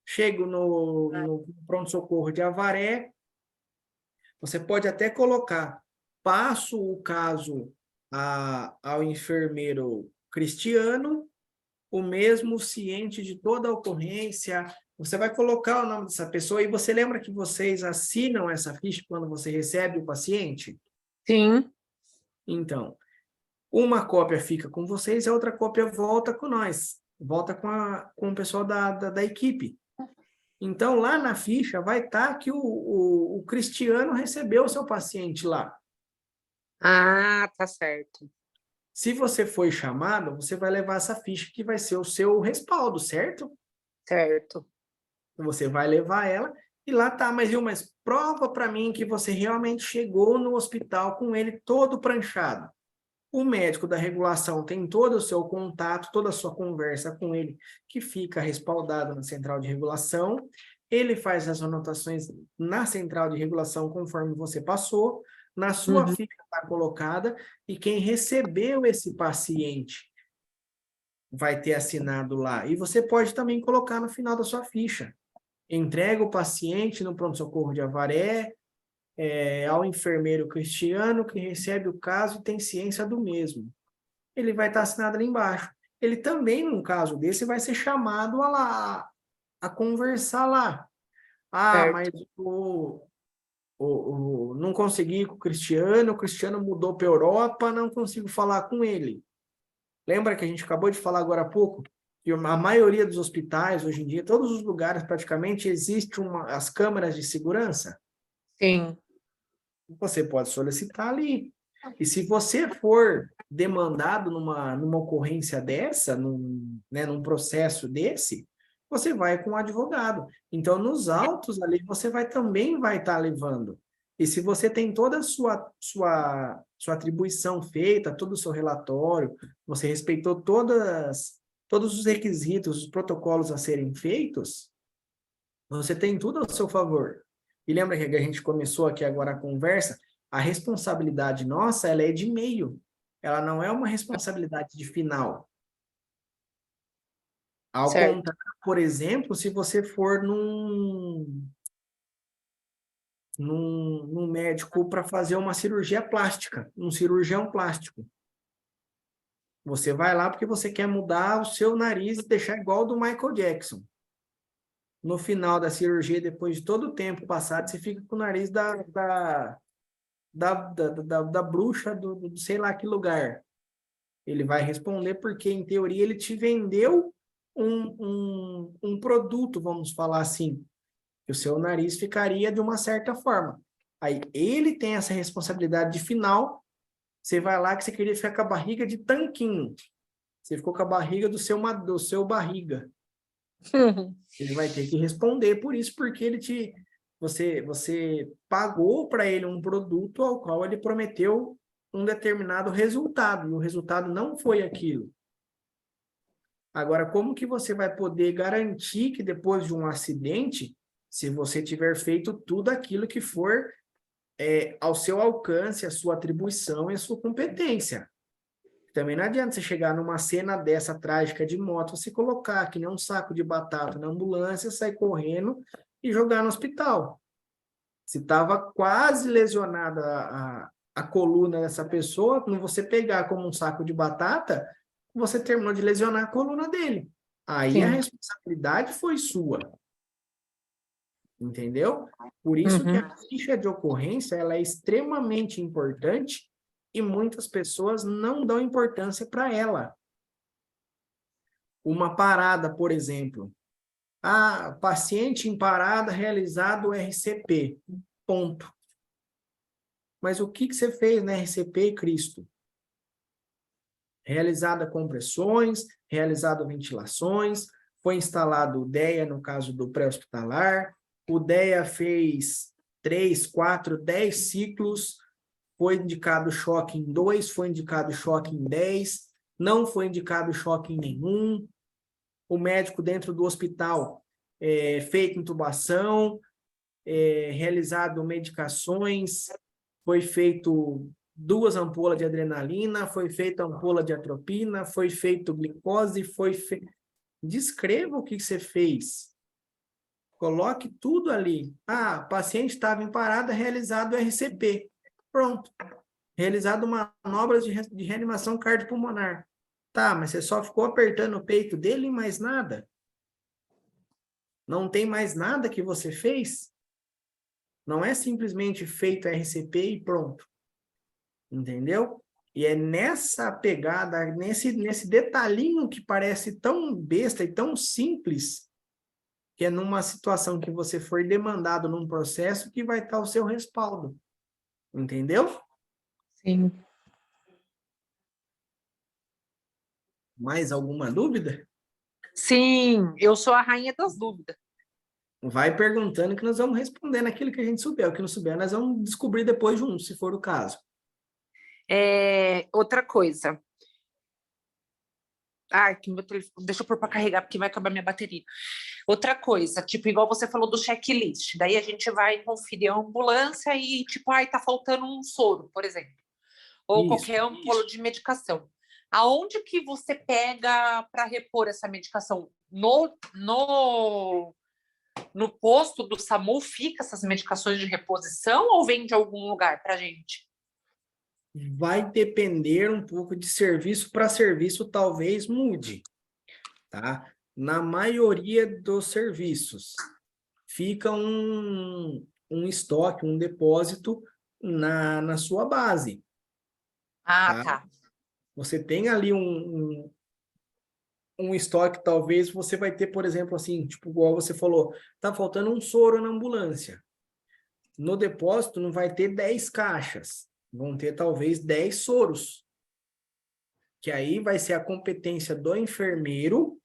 chego no pronto-socorro de Avaré, você pode até colocar, passo o caso ao enfermeiro Cristiano, o mesmo ciente de toda a ocorrência, você vai colocar o nome dessa pessoa e você lembra que vocês assinam essa ficha quando você recebe o paciente? Sim. Então, uma cópia fica com vocês e a outra cópia volta com nós, volta com o pessoal da equipe. Então, lá na ficha vai estar que o Cristiano recebeu o seu paciente lá. Ah, tá certo. Se você foi chamado, você vai levar essa ficha que vai ser o seu respaldo, certo? Certo. Você vai levar ela e lá tá, mas prova para mim que você realmente chegou no hospital com ele todo pranchado. O médico da regulação tem todo o seu contato, toda a sua conversa com ele, que fica respaldado na central de regulação. Ele faz as anotações na central de regulação conforme você passou, na sua ficha está colocada, e quem recebeu esse paciente vai ter assinado lá. E você pode também colocar no final da sua ficha. Entrega o paciente no pronto-socorro de Avaré, ao enfermeiro Cristiano, que recebe o caso e tem ciência do mesmo. Ele vai estar assinado ali embaixo. Ele também, num caso desse, vai ser chamado a conversar lá. Mas não consegui com o Cristiano mudou para a Europa, não consigo falar com ele. Lembra que a gente acabou de falar agora há pouco? Que a maioria dos hospitais, hoje em dia, todos os lugares praticamente, existem as câmeras de segurança? Sim. Você pode solicitar ali. E se você for demandado numa ocorrência dessa, num processo desse, você vai com o advogado. Então, nos autos ali, você também vai estar levando. E se você tem toda a sua atribuição feita, todo o seu relatório, você respeitou todos os requisitos, os protocolos a serem feitos, você tem tudo ao seu favor. E lembra que a gente começou aqui agora a conversa? A responsabilidade nossa, ela é de meio. Ela não é uma responsabilidade de final. Ao Certo. contrário, por exemplo, se você for num médico para fazer uma cirurgia plástica, um cirurgião plástico. Você vai lá porque você quer mudar o seu nariz e deixar igual ao do Michael Jackson. No final da cirurgia, depois de todo o tempo passado, você fica com o nariz da bruxa do sei lá que lugar. Ele vai responder porque, em teoria, ele te vendeu um produto, vamos falar assim, que o seu nariz ficaria de uma certa forma. Aí ele tem essa responsabilidade de final, você vai lá que você queria ficar com a barriga de tanquinho. Você ficou com a barriga do seu barriga. Ele vai ter que responder por isso, porque você pagou para ele um produto ao qual ele prometeu um determinado resultado, e o resultado não foi aquilo. Agora, como que você vai poder garantir que depois de um acidente, se você tiver feito tudo aquilo que for ao seu alcance, a sua atribuição e a sua competência? Também não adianta você chegar numa cena dessa trágica de moto, você colocar que nem um saco de batata na ambulância, sair correndo e jogar no hospital. Se estava quase lesionada a coluna dessa pessoa, quando você pegar como um saco de batata, você terminou de lesionar a coluna dele. Aí Sim. a responsabilidade foi sua. Entendeu? Por isso que a ficha de ocorrência ela é extremamente importante e muitas pessoas não dão importância para ela. Uma parada, por exemplo. Paciente em parada realizado o RCP. Ponto. Mas o que você fez na RCP, Cristo? Realizada compressões, realizado ventilações, foi instalado o DEA, no caso do pré-hospitalar, o DEA fez 3, 4, 10 ciclos, foi indicado choque em 2, foi indicado choque em 10, não foi indicado choque em nenhum. O médico dentro do hospital feito intubação, realizado medicações, foi feito 2 ampolas de adrenalina, foi feita ampola de atropina, foi feito glicose, Descreva o que você fez. Coloque tudo ali. O paciente estava em parada, realizado o RCP. Pronto. Realizado manobras de reanimação cardiopulmonar. Tá, mas você só ficou apertando o peito dele e mais nada? Não tem mais nada que você fez? Não é simplesmente feito RCP e pronto. Entendeu? E é nessa pegada, nesse detalhinho que parece tão besta e tão simples, que é numa situação que você for demandado num processo que vai estar o seu respaldo. Entendeu? Sim. Mais alguma dúvida? Sim, eu sou a rainha das dúvidas. Vai perguntando que nós vamos respondendo aquilo que a gente souber. O que não souber, nós vamos descobrir depois juntos, se for o caso. Outra coisa. Que meu telefone... Deixa eu pôr para carregar, porque vai acabar minha bateria. Outra coisa, tipo, igual você falou do checklist. Daí a gente vai conferir a ambulância e, tipo, tá faltando um soro, por exemplo. Ou qualquer ampola de medicação. Aonde que você pega para repor essa medicação? No posto do SAMU fica essas medicações de reposição ou vem de algum lugar para a gente? Vai depender um pouco de serviço para serviço, talvez mude, tá? Na maioria dos serviços, fica um estoque, um depósito na sua base. Tá. Você tem ali um estoque, talvez você vai ter, por exemplo, assim, tipo, igual você falou, tá faltando um soro na ambulância. No depósito não vai ter 10 caixas, vão ter talvez 10 soros. que aí vai ser a competência do enfermeiro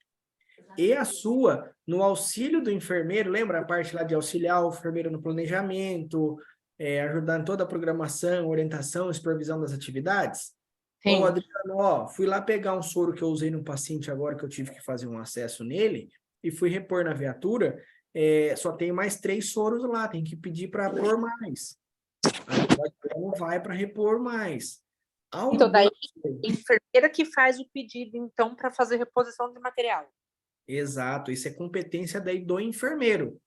e a sua no auxílio do enfermeiro. Lembra a parte lá de auxiliar o enfermeiro no planejamento, ajudar em toda a programação, orientação, supervisão das atividades? Sim. Ô, Adriano, ó, fui lá pegar um soro que eu usei no paciente agora, que eu tive que fazer um acesso nele, e fui repor na viatura, só tem mais 3 soros lá, tem que pedir para pôr mais. Aí o Adriano vai para repor mais. Então, daí, a enfermeira que faz o pedido, então, para fazer reposição de material. Exato, isso é competência daí do enfermeiro,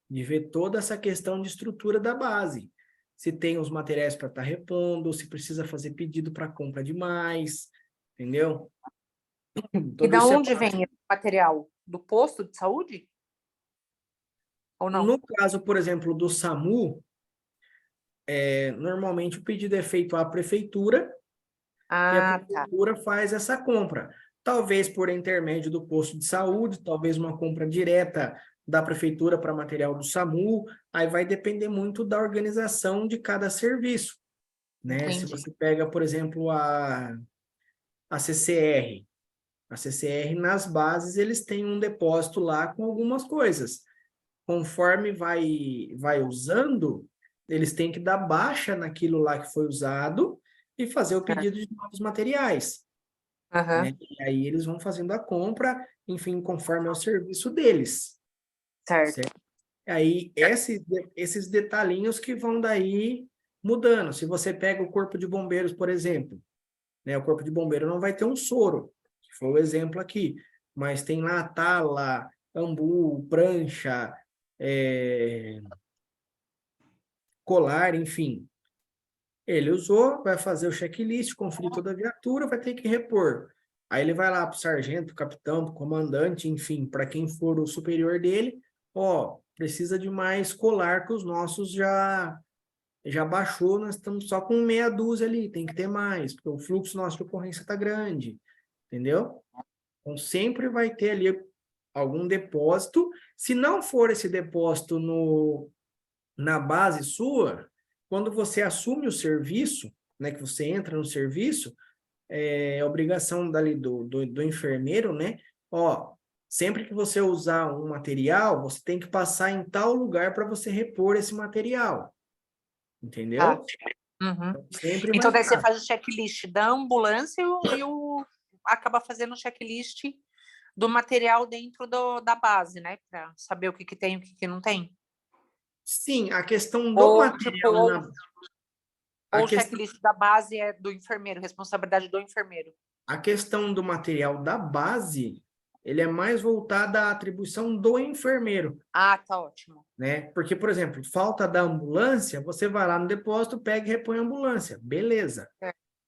de ver toda essa questão de estrutura da base. Se tem os materiais para estar repondo, se precisa fazer pedido para compra de mais, entendeu? E da onde vem esse material? Do posto de saúde? Ou não? No caso, por exemplo, do SAMU, normalmente o pedido é feito à prefeitura e a prefeitura faz essa compra. Talvez por intermédio do posto de saúde, talvez uma compra direta da prefeitura para material do SAMU, aí vai depender muito da organização de cada serviço, né? Se você pega, por exemplo, a CCR, nas bases eles têm um depósito lá com algumas coisas. Conforme vai usando, eles têm que dar baixa naquilo lá que foi usado e fazer o pedido de novos materiais. Né? E aí eles vão fazendo a compra, enfim, conforme é o serviço deles. Certo? Aí esses detalhinhos que vão daí mudando. Se você pega o corpo de bombeiros, por exemplo, né? O corpo de bombeiro não vai ter um soro, que foi o exemplo aqui, mas tem lá tala, ambu, prancha, colar, enfim. Ele usou, vai fazer o checklist, conferir toda a viatura, vai ter que repor. Aí ele vai lá para o sargento, capitão, pro comandante, enfim, para quem for o superior dele, ó, precisa de mais colar que os nossos já baixou, nós estamos só com meia dúzia ali, tem que ter mais, porque o fluxo nosso de ocorrência está grande, entendeu? Então sempre vai ter ali algum depósito. Se não for esse depósito na base sua, quando você assume o serviço, né, que você entra no serviço, é obrigação dali do enfermeiro, né? Ó, sempre que você usar um material, você tem que passar em tal lugar para você repor esse material. Entendeu? Sempre então, daí estar. você faz o checklist da ambulância e acaba fazendo o checklist do material dentro da base, né? Para saber o que tem e o que não tem. Sim, a questão do material... Ou o checklist da base é do enfermeiro, responsabilidade do enfermeiro. A questão do material da base, ele é mais voltada à atribuição do enfermeiro. Ah, tá ótimo. Né? Porque, por exemplo, falta da ambulância, você vai lá no depósito, pega e repõe a ambulância. Beleza.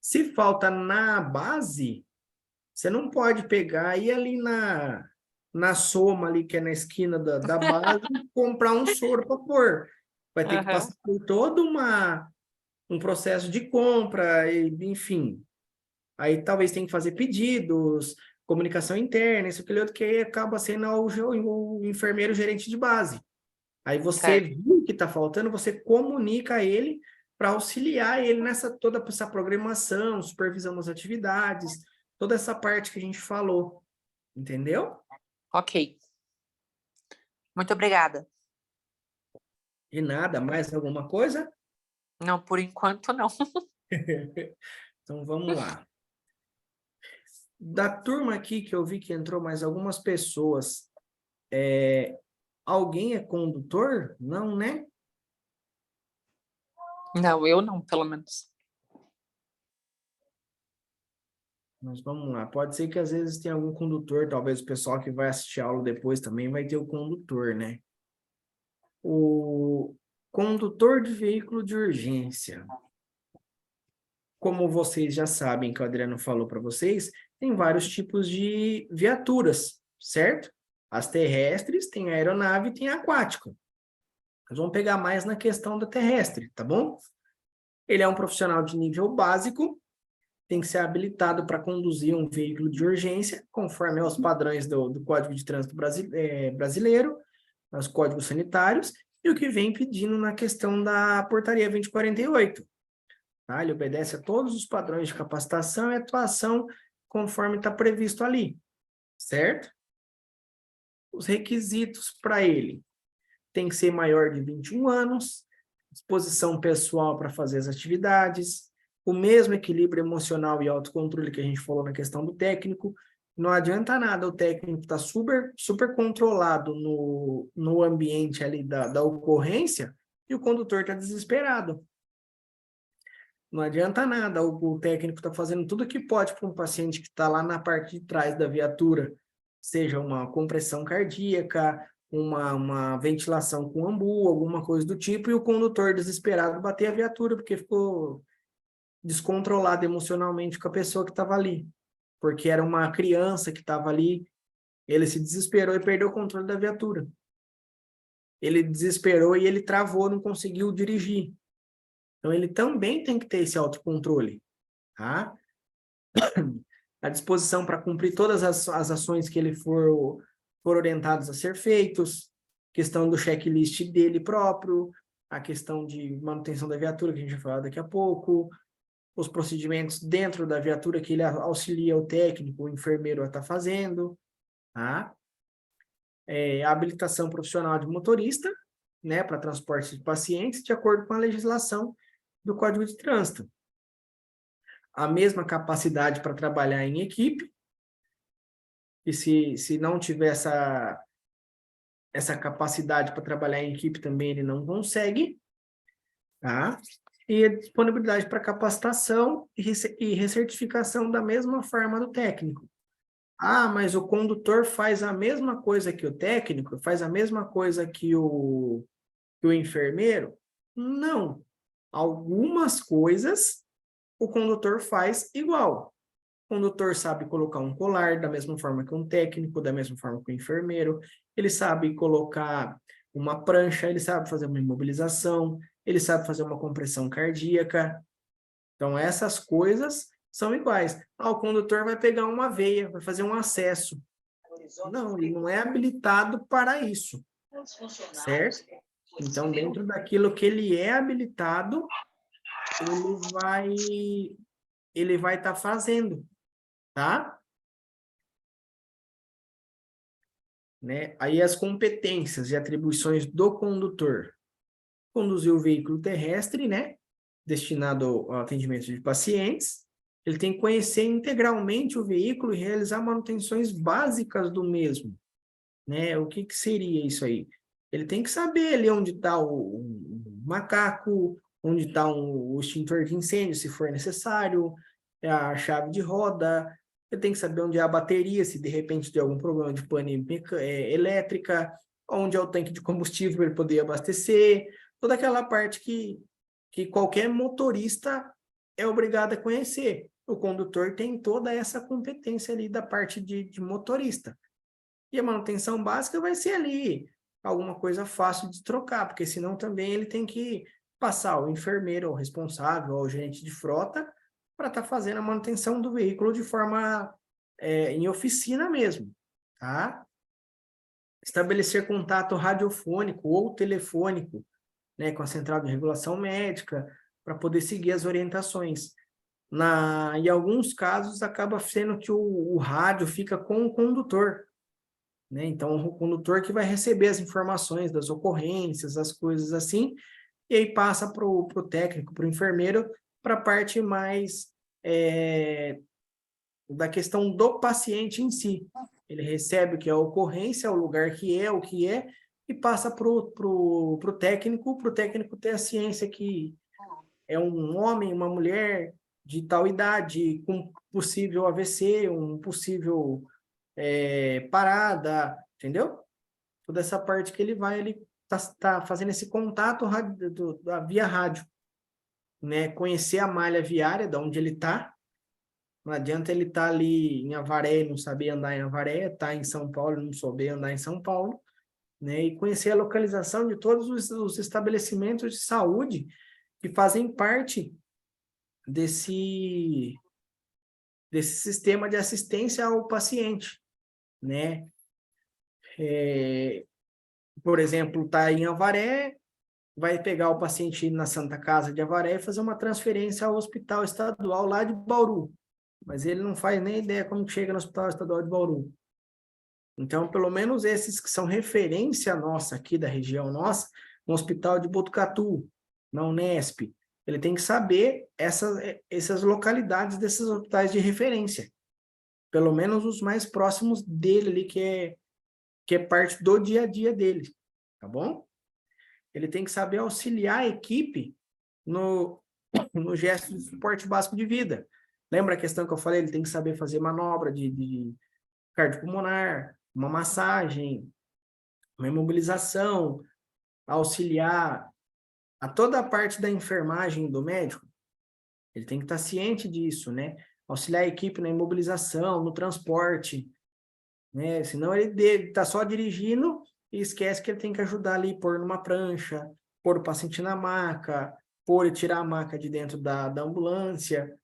Se falta na base, você não pode pegar e ir ali na soma ali, que é na esquina da base, comprar um soro para pôr. Vai ter que passar por todo um processo de compra, enfim. Aí talvez tenha que fazer pedidos, comunicação interna, isso, aquele outro, que aí acaba sendo o enfermeiro gerente de base. Aí você viu que está faltando, você comunica a ele para auxiliar ele toda essa programação, supervisão das atividades, toda essa parte que a gente falou. Entendeu? Ok. Muito obrigada. De nada. Mais alguma coisa? Não, por enquanto não. Então vamos lá. Da turma aqui que eu vi que entrou mais algumas pessoas, alguém é condutor? Não, né? Não, eu não, pelo menos. Mas vamos lá. Pode ser que às vezes tenha algum condutor, talvez o pessoal que vai assistir a aula depois também vai ter o condutor, né? O condutor de veículo de urgência. Como vocês já sabem, que o Adriano falou para vocês, tem vários tipos de viaturas, certo? As terrestres, tem a aeronave e tem a aquática. Nós vamos pegar mais na questão da terrestre, tá bom? Ele é um profissional de nível básico, tem que ser habilitado para conduzir um veículo de urgência, conforme aos padrões do Código de Trânsito brasileiro, os códigos sanitários, e o que vem pedindo na questão da Portaria 2048. Tá? Ele obedece a todos os padrões de capacitação e atuação conforme está previsto ali, certo? Os requisitos para ele tem que ser maior de 21 anos, disposição pessoal para fazer as atividades, o mesmo equilíbrio emocional e autocontrole que a gente falou na questão do técnico. Não adianta nada o técnico estar super controlado no ambiente ali da ocorrência e o condutor está desesperado. Não adianta nada o técnico está fazendo tudo o que pode para um paciente que está lá na parte de trás da viatura, seja uma compressão cardíaca, uma ventilação com ambu, alguma coisa do tipo, e o condutor desesperado bater a viatura, porque ficou descontrolado emocionalmente com a pessoa que estava ali, porque era uma criança que estava ali, ele se desesperou e perdeu o controle da viatura. Ele desesperou e ele travou, não conseguiu dirigir. Então, ele também tem que ter esse autocontrole, tá? A disposição para cumprir todas as ações que ele for orientados a ser feitos, questão do checklist dele próprio, a questão de manutenção da viatura, que a gente vai falar daqui a pouco, os procedimentos dentro da viatura que ele auxilia o técnico, o enfermeiro a estar fazendo, tá? A habilitação profissional de motorista, né, para transporte de pacientes, de acordo com a legislação do Código de Trânsito. A mesma capacidade para trabalhar em equipe, e se não tiver essa capacidade para trabalhar em equipe também ele não consegue, tá? E a disponibilidade para capacitação e recertificação da mesma forma do técnico. Ah, mas o condutor faz a mesma coisa que o técnico, faz a mesma coisa que o enfermeiro? Não. Algumas coisas o condutor faz igual. O condutor sabe colocar um colar da mesma forma que um técnico, da mesma forma que o enfermeiro. Ele sabe colocar uma prancha, ele sabe fazer uma imobilização, ele sabe fazer uma compressão cardíaca. Então, essas coisas são iguais. O condutor vai pegar uma veia, vai fazer um acesso. Não, ele não é habilitado para isso, certo? Então, dentro daquilo que ele é habilitado, ele vai estar fazendo, tá? Né? Aí as competências e atribuições do condutor. Conduzir o veículo terrestre, né? Destinado ao atendimento de pacientes. Ele tem que conhecer integralmente o veículo e realizar manutenções básicas do mesmo, né? O que seria isso aí? Ele tem que saber ali onde está o macaco, onde está o extintor de incêndio, se for necessário, a chave de roda. Ele tem que saber onde é a bateria, se de repente tem algum problema de pane elétrica, onde é o tanque de combustível para ele poder abastecer, toda aquela parte que qualquer motorista é obrigado a conhecer. O condutor tem toda essa competência ali da parte de motorista. E a manutenção básica vai ser ali, alguma coisa fácil de trocar, porque senão também ele tem que passar ao enfermeiro, ao responsável, ao gerente de frota, para estar fazendo a manutenção do veículo de forma em oficina mesmo, tá? Estabelecer contato radiofônico ou telefônico, né, com a central de regulação médica, para poder seguir as orientações. Em alguns casos, acaba sendo que o rádio fica com o condutor, né? Então, o condutor que vai receber as informações das ocorrências, as coisas assim, e aí passa para o técnico, para o enfermeiro, para a parte mais da questão do paciente em si. Ele recebe o que é a ocorrência, o lugar que é, o que é, e passa para o técnico ter a ciência que é um homem, uma mulher de tal idade, com possível AVC, um possível parada, entendeu? Toda essa parte que ele tá fazendo esse contato via rádio, né? Conhecer a malha viária, de onde ele está. Não adianta ele estar ali em Avaré e não saber andar em Avaré, estar em São Paulo e não saber andar em São Paulo, né? E conhecer a localização de todos os estabelecimentos de saúde que fazem parte desse sistema de assistência ao paciente, né? Por exemplo, está em Avaré, vai pegar o paciente na Santa Casa de Avaré e fazer uma transferência ao hospital estadual lá de Bauru. mas ele não faz nem ideia como chega no Hospital Estadual de Bauru. Então, pelo menos esses que são referência nossa aqui da região nossa, no Hospital de Botucatu, na Unesp, ele tem que saber essas localidades desses hospitais de referência. Pelo menos os mais próximos dele ali, que é parte do dia a dia dele, tá bom? Ele tem que saber auxiliar a equipe no gesto de suporte básico de vida. Lembra a questão que eu falei? Ele tem que saber fazer manobra de cardiopulmonar, uma massagem, uma imobilização, auxiliar a toda a parte da enfermagem do médico. Ele tem que estar ciente disso, né? Auxiliar a equipe na imobilização, no transporte, né? Senão ele está só dirigindo e esquece que ele tem que ajudar ali, pôr numa prancha, pôr o paciente na maca, pôr e tirar a maca de dentro da ambulância,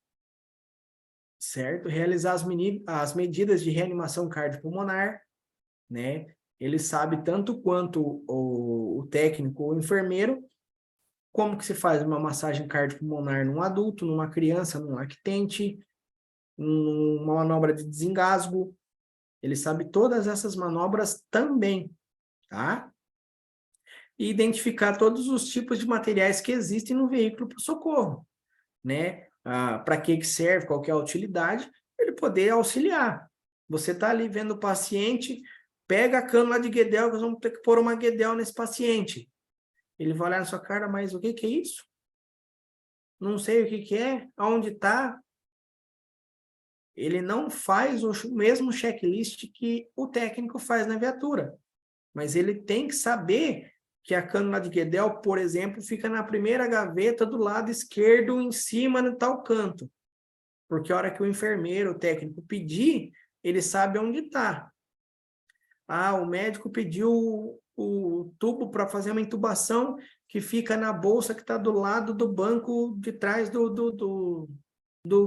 certo? Realizar as medidas de reanimação cardiopulmonar, né? Ele sabe tanto quanto o técnico ou o enfermeiro como que se faz uma massagem cardiopulmonar num adulto, numa criança, num lactente, numa manobra de desengasgo. Ele sabe todas essas manobras também, tá? E identificar todos os tipos de materiais que existem no veículo para o socorro, né? Para que serve, qual que é a utilidade, ele poder auxiliar. Você está ali vendo o paciente, pega a cânula de Guedel, nós vamos ter que pôr uma Guedel nesse paciente. Ele vai olhar na sua cara, mas o que é isso? Não sei o que é, aonde está. Ele não faz o mesmo checklist que o técnico faz na viatura, mas ele tem que saber que a cânula de Guedel, por exemplo, fica na primeira gaveta do lado esquerdo, em cima, no tal canto. Porque a hora que o enfermeiro, o técnico pedir, ele sabe onde está. O médico pediu o tubo para fazer uma intubação que fica na bolsa que está do lado do banco de trás do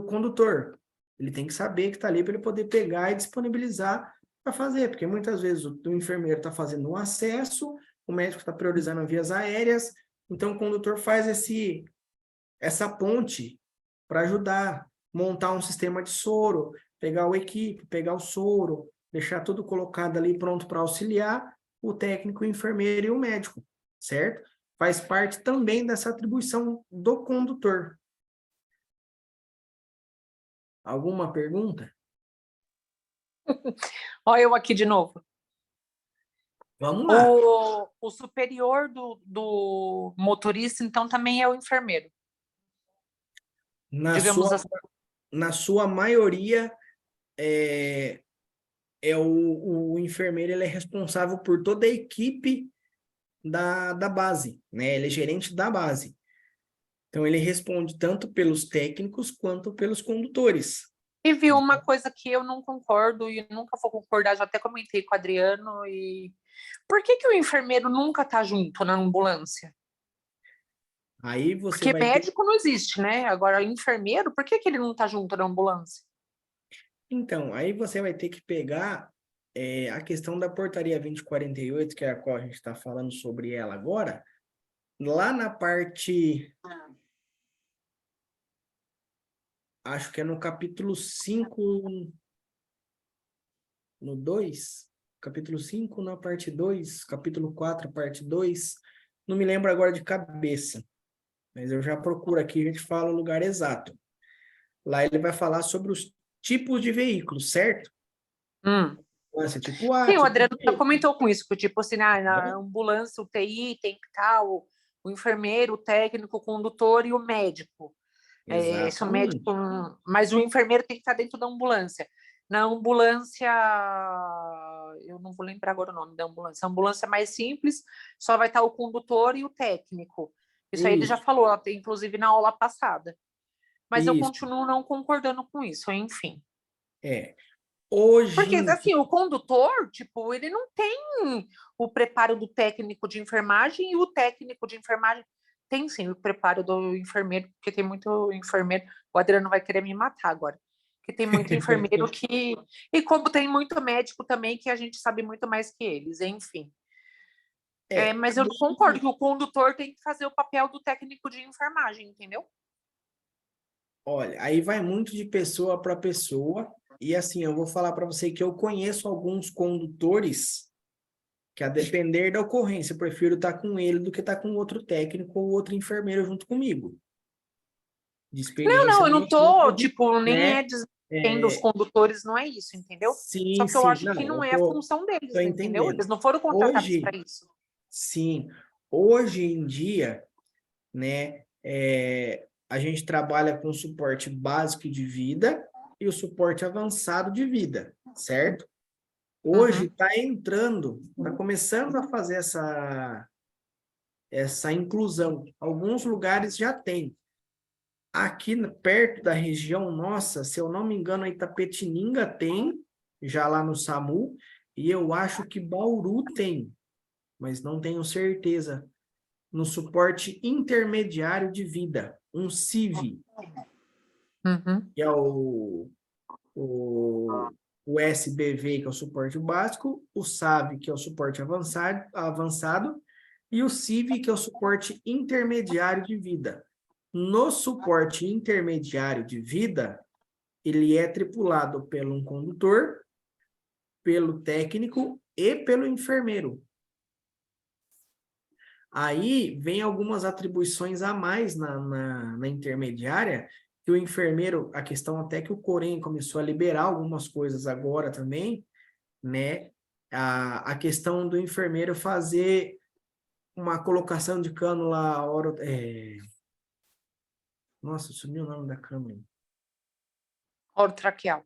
condutor. Ele tem que saber que está ali para ele poder pegar e disponibilizar para fazer, porque muitas vezes o enfermeiro está fazendo um acesso, o médico está priorizando vias aéreas, então o condutor faz essa ponte para ajudar, montar um sistema de soro, pegar o equipe, pegar o soro, deixar tudo colocado ali pronto para auxiliar o técnico, o enfermeiro e o médico, certo? Faz parte também dessa atribuição do condutor. Alguma pergunta? Olha eu aqui de novo. Vamos lá. O superior do motorista, então, também é o enfermeiro. Digamos assim. Na sua maioria, o enfermeiro, ele é responsável por toda a equipe da base, né? Ele é gerente da base. Então, ele responde tanto pelos técnicos quanto pelos condutores. E viu uma coisa que eu não concordo e nunca vou concordar, já até comentei com o Adriano. Por que o enfermeiro nunca está junto na ambulância? Aí você Porque vai médico não existe, né? Agora, enfermeiro, por que ele não está junto na ambulância? Então, aí você vai ter que pegar a questão da portaria 2048, que é a qual a gente está falando sobre ela agora, lá na parte... Acho que é no capítulo 5, no 2, capítulo 5, na parte 2, capítulo 4, parte 2, não me lembro agora de cabeça, mas eu já procuro aqui, a gente fala o lugar exato. Lá ele vai falar sobre os tipos de veículos, certo? Tipo A, Sim, o tipo Adriano já B. comentou com isso, que tipo assim, na ambulância, o TI tem que estar o enfermeiro, o técnico, o condutor e o médico. Esse é o médico, mas o enfermeiro tem que estar dentro da ambulância. Na ambulância, eu não vou lembrar agora o nome da ambulância. A ambulância mais simples, só vai estar o condutor e o técnico. Isso aí ele já falou, inclusive na aula passada. Mas eu continuo não concordando com isso, enfim. Hoje... Porque, assim, o condutor, tipo, ele não tem o preparo do técnico de enfermagem e o técnico de enfermagem tem, sim, o preparo do enfermeiro, porque tem muito enfermeiro... O Adriano vai querer me matar agora. Porque tem muito enfermeiro que... E como tem muito médico também, que a gente sabe muito mais que eles, enfim. Mas eu concordo que o condutor tem que fazer o papel do técnico de enfermagem, entendeu? Olha, aí vai muito de pessoa para pessoa. E assim, eu vou falar para você que eu conheço alguns condutores que, a depender da ocorrência, eu prefiro estar com ele do que estar com outro técnico ou outro enfermeiro junto comigo. De experiência Não, eu não de tô, uso, tipo, nem né? é desmerecendo os condutores, não é isso, entendeu? Só Sim, que eu sim. acho que Não, não eu é a tô função deles, entendeu? entendendo. Eles não foram contratados Hoje, para isso. sim, hoje em dia, né, a gente trabalha com suporte básico de vida e o suporte avançado de vida, certo? Hoje Uhum. está entrando, está começando a fazer essa inclusão. Alguns lugares já tem. Aqui perto da região nossa, se eu não me engano, a Itapetininga tem, já lá no SAMU, e eu acho que Bauru tem, mas não tenho certeza. No suporte intermediário de vida, um CIV, Uhum. que é o SBV, que é o suporte básico, o SAV, que é o suporte avançado, e o CIV, que é o suporte intermediário de vida. No suporte intermediário de vida, ele é tripulado pelo um condutor, pelo técnico e pelo enfermeiro. Aí vem algumas atribuições a mais na intermediária, que o enfermeiro, a questão até que o Corém começou a liberar algumas coisas agora também, né? A questão do enfermeiro fazer uma colocação de cânula nossa, sumiu o nome da cânula. Orotraqueal.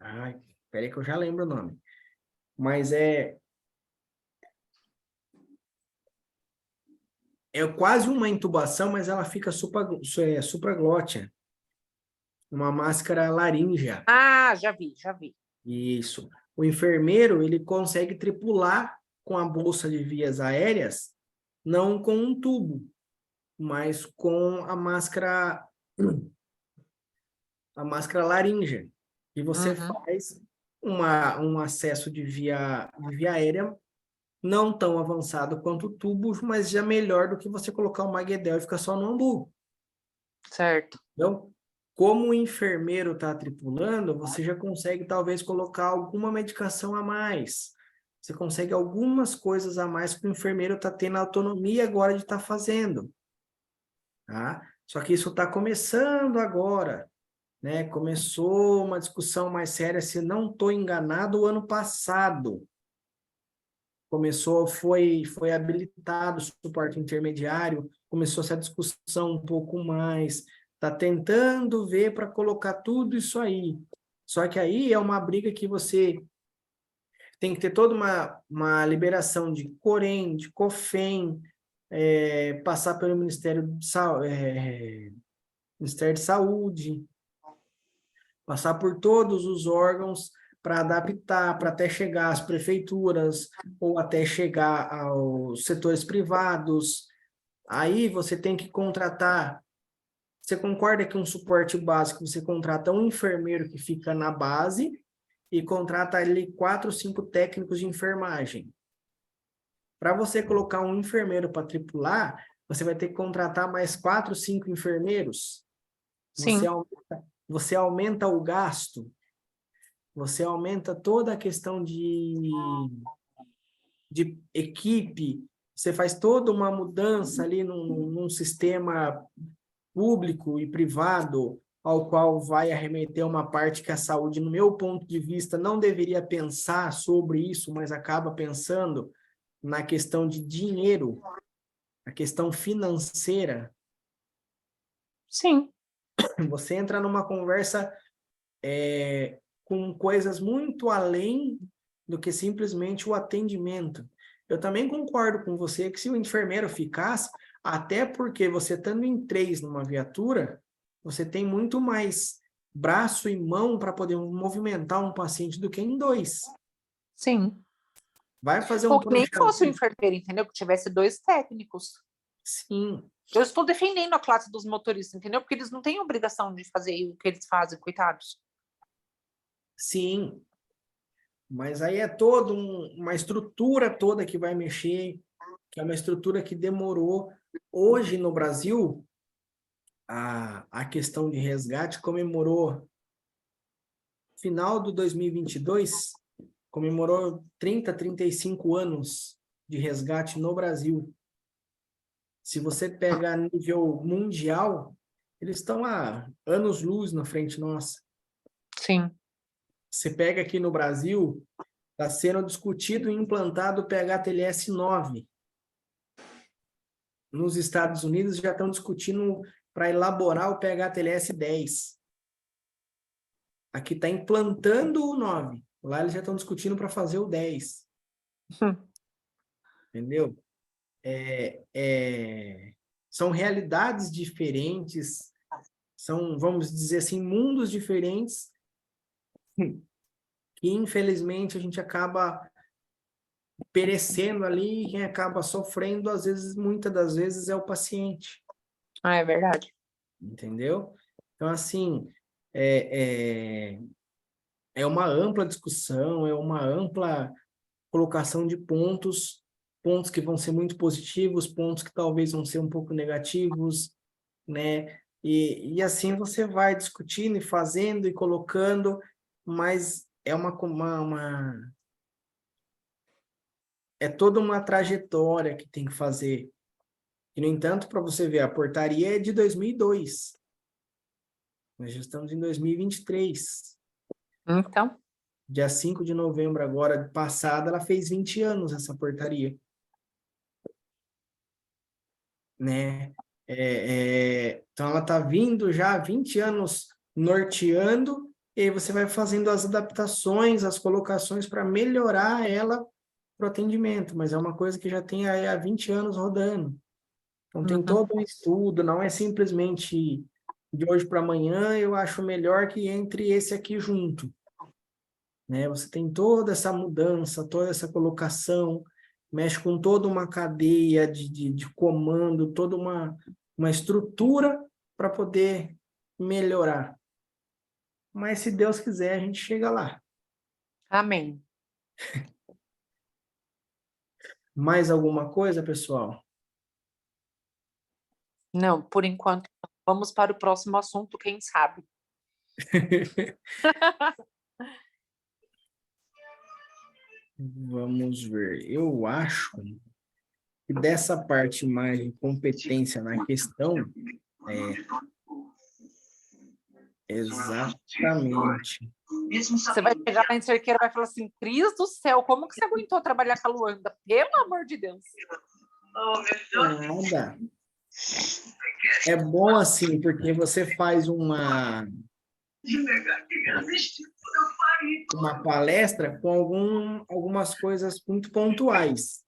Ai, peraí que eu já lembro o nome. Mas é quase uma intubação, mas ela fica supraglótea. Uma máscara laríngea. Ah, já vi, já vi. Isso. O enfermeiro, ele consegue tripular com a bolsa de vias aéreas, não com um tubo, mas com a máscara laríngea. E você Uhum. faz um acesso de via aérea não tão avançado quanto o tubo, mas já melhor do que você colocar o Maguedel e ficar só no umbigo. Certo. Então, como o enfermeiro está tripulando, você já consegue talvez colocar alguma medicação a mais. Você consegue algumas coisas a mais que o enfermeiro está tendo autonomia agora de estar fazendo. Tá? Só que isso está começando agora, né? Começou uma discussão mais séria, se não estou enganado, o ano passado. Foi habilitado o suporte intermediário, começou essa discussão um pouco mais, está tentando ver para colocar tudo isso aí. Só que aí é uma briga que você tem que ter toda uma liberação de Corém, de COFEM, passar pelo Ministério de Saúde, passar por todos os órgãos para adaptar, para até chegar às prefeituras ou até chegar aos setores privados. Aí você tem que contratar. Você concorda que um suporte básico, você contrata um enfermeiro que fica na base e contrata ali 4 ou 5 técnicos de enfermagem. Para você colocar um enfermeiro para tripular, você vai ter que contratar mais 4 ou 5 enfermeiros. Sim. Você aumenta o gasto, você aumenta toda a questão de equipe, você faz toda uma mudança ali num sistema público e privado, ao qual vai arremeter uma parte que a saúde, no meu ponto de vista, não deveria pensar sobre isso, mas acaba pensando na questão de dinheiro, a questão financeira. Sim. Você entra numa conversa com coisas muito além do que simplesmente o atendimento. Eu também concordo com você que se o enfermeiro ficasse, até porque você estando em 3 numa viatura, você tem muito mais braço e mão para poder movimentar um paciente do que em 2. Sim. Vai fazer um Ou que nem fosse o prancheamento? enfermeiro, entendeu? Que tivesse 2 técnicos. Sim, Eu estou defendendo a classe dos motoristas, entendeu? Porque eles não têm obrigação de fazer o que eles fazem, coitados. sim. Mas aí é toda uma estrutura toda que vai mexer, que é uma estrutura que demorou. Hoje, no Brasil, a questão de resgate comemorou, final do 2022, comemorou 35 anos de resgate no Brasil. Se você pega a nível mundial, eles estão há anos-luz na frente nossa. Sim. Você pega aqui no Brasil, está sendo discutido e implantado o PHTLS 9. Nos Estados Unidos já estão discutindo para elaborar o PHTLS 10. Aqui está implantando o 9. Lá eles já estão discutindo para fazer o 10. Entendeu? São realidades diferentes, são, vamos dizer assim, mundos diferentes, que infelizmente a gente acaba perecendo ali, e quem acaba sofrendo, às vezes, muitas das vezes, é o paciente. Ah, é verdade. Entendeu? Então, assim, é uma ampla discussão, é uma ampla colocação de pontos que vão ser muito positivos, pontos que talvez vão ser um pouco negativos, né? E assim você vai discutindo e fazendo e colocando, mas é é toda uma trajetória que tem que fazer. E, no entanto, para você ver, a portaria é de 2002. Nós já estamos em 2023. Então, Dia 5 de novembro agora, passada, ela fez 20 anos, essa portaria. Né? Então, ela está vindo já há 20 anos norteando, e aí você vai fazendo as adaptações, as colocações para melhorar ela para o atendimento, mas é uma coisa que já tem aí há 20 anos rodando. Então, tem todo um estudo, não é simplesmente de hoje para amanhã, eu acho melhor que entre esse aqui junto. Né? Você tem toda essa mudança, toda essa colocação, mexe com toda uma cadeia de comando, toda uma estrutura para poder melhorar. Mas, se Deus quiser, a gente chega lá. amém. Mais alguma coisa, pessoal? Não, por enquanto, vamos para o próximo assunto, quem sabe. Vamos ver. Eu acho que dessa parte mais de competência na questão, exatamente. Você vai chegar lá em Cerqueira e vai falar assim, Cris do céu, como que você aguentou trabalhar com a Luanda? Pelo amor de Deus. Nada. É bom assim, porque você faz uma palestra com algumas coisas muito pontuais.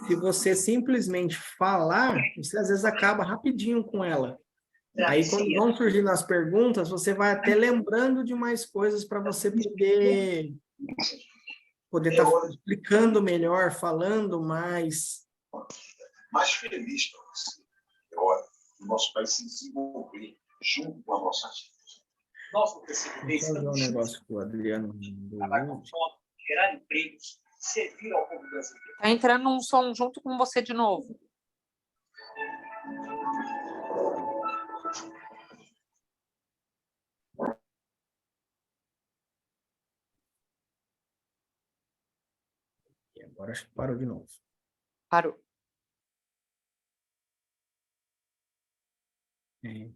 Se você simplesmente falar, você às vezes acaba rapidinho com ela. Aí, quando vão surgindo as perguntas, você vai até lembrando de mais coisas para você poder estar explicando melhor, falando mais. Mais feliz para você. Agora, o nosso país se desenvolver junto com a nossa gente. Nós, no PCdoB, Vou fazer um estamos negócio com o Adriano. trabalhar com foto, gerar empregos, servir ao povo brasileiro. Tá entrando um som junto com você de novo. E agora acho que parou de novo. Parou. É.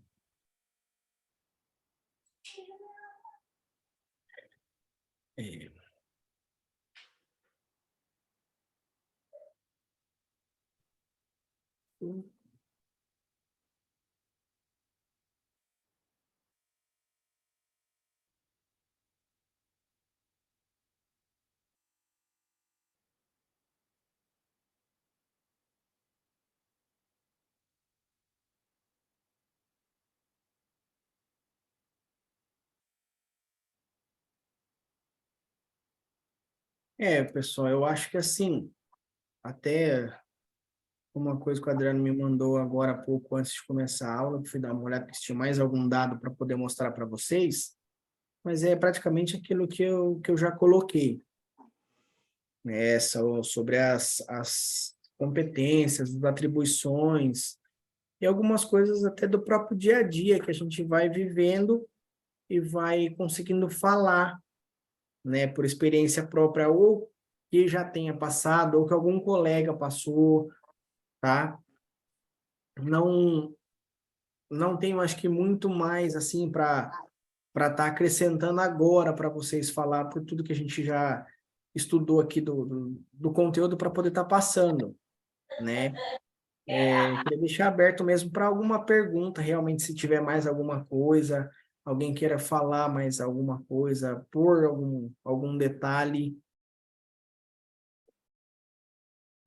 É. Pessoal, eu acho que assim, até uma coisa que o Adriano me mandou agora há pouco, antes de começar a aula, eu fui dar uma olhada se tinha mais algum dado para poder mostrar para vocês, mas é praticamente aquilo que eu já coloquei. Sobre competências, das atribuições, e algumas coisas até do próprio dia a dia que a gente vai vivendo e vai conseguindo falar, né, por experiência própria, ou que já tenha passado, ou que algum colega passou, tá? Não tenho, acho que, muito mais, assim, para estar acrescentando agora para vocês falar, por tudo que a gente já estudou aqui do conteúdo para poder estar passando, né? Queria deixar aberto mesmo para alguma pergunta, realmente, se tiver mais alguma coisa, alguém queira falar mais alguma coisa, por algum detalhe.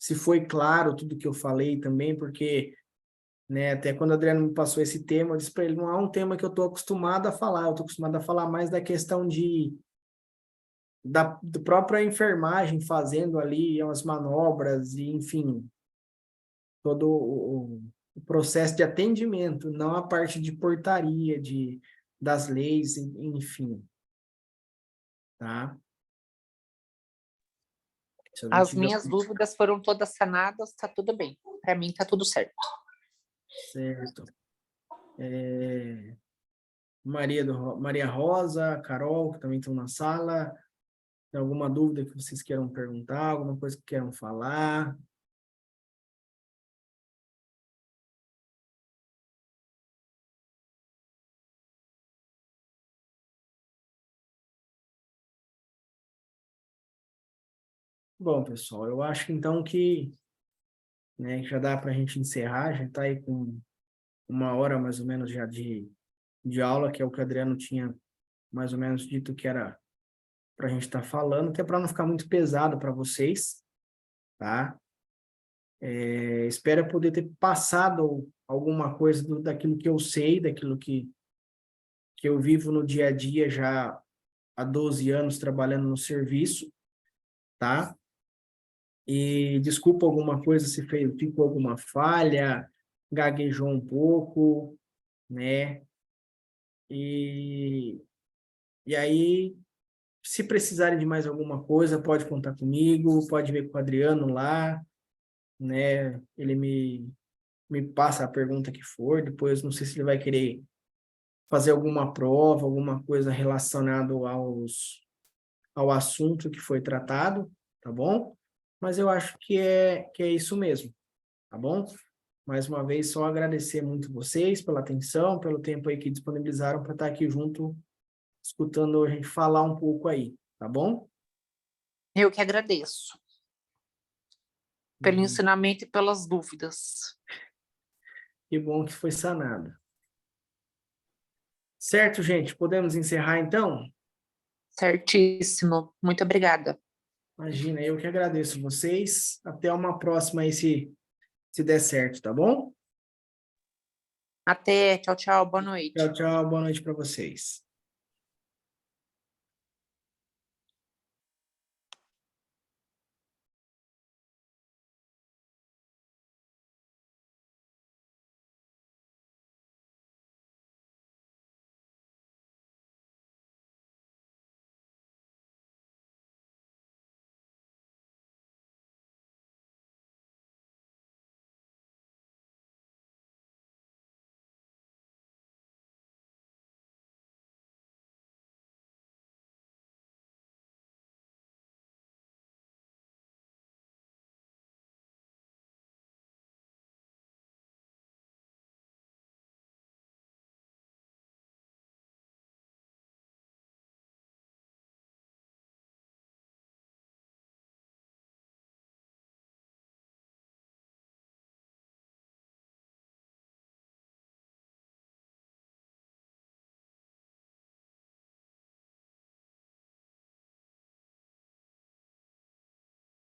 Se foi claro tudo que eu falei também, porque, né, até quando o Adriano me passou esse tema, eu disse para ele, não é um tema que eu estou acostumado a falar, eu estou acostumado a falar mais da questão da própria enfermagem fazendo ali as manobras e, enfim, todo o processo de atendimento, não a parte de portaria, das leis, enfim, tá? Se eu não As tiver minhas dúvidas foram todas sanadas, tá tudo bem. Para mim tá tudo certo. certo. Maria Rosa, Carol, que também estão na sala. Tem alguma dúvida que vocês queiram perguntar, alguma coisa que queiram falar? Bom, pessoal, eu acho então que, né, já dá para a gente encerrar, já está aí com 1 hora mais ou menos já de aula, que é o que o Adriano tinha mais ou menos dito que era para a gente estar falando, até para não ficar muito pesado para vocês, tá? Espero poder ter passado alguma coisa daquilo que eu sei, daquilo que eu vivo no dia a dia já há 12 anos trabalhando no serviço, tá? E desculpa alguma coisa se ficou alguma falha, gaguejou um pouco, né? E, e aí, se precisarem de mais alguma coisa, pode contar comigo, pode ver com o Adriano lá, né? Ele me passa a pergunta que for, depois não sei se ele vai querer fazer alguma prova, alguma coisa relacionada ao assunto que foi tratado, tá bom? Mas eu acho que é isso mesmo, tá bom? Mais uma vez, só agradecer muito vocês pela atenção, pelo tempo aí que disponibilizaram para estar aqui junto, escutando a gente falar um pouco aí, tá bom? Eu que agradeço pelo E ensinamento e pelas dúvidas. que bom que foi sanado. Certo, gente? Podemos encerrar então? Certíssimo. Muito obrigada. Imagina, eu que agradeço vocês. Até uma próxima aí, se der certo, tá bom? Até. Tchau, tchau. Boa noite. Tchau, tchau. Boa noite para vocês.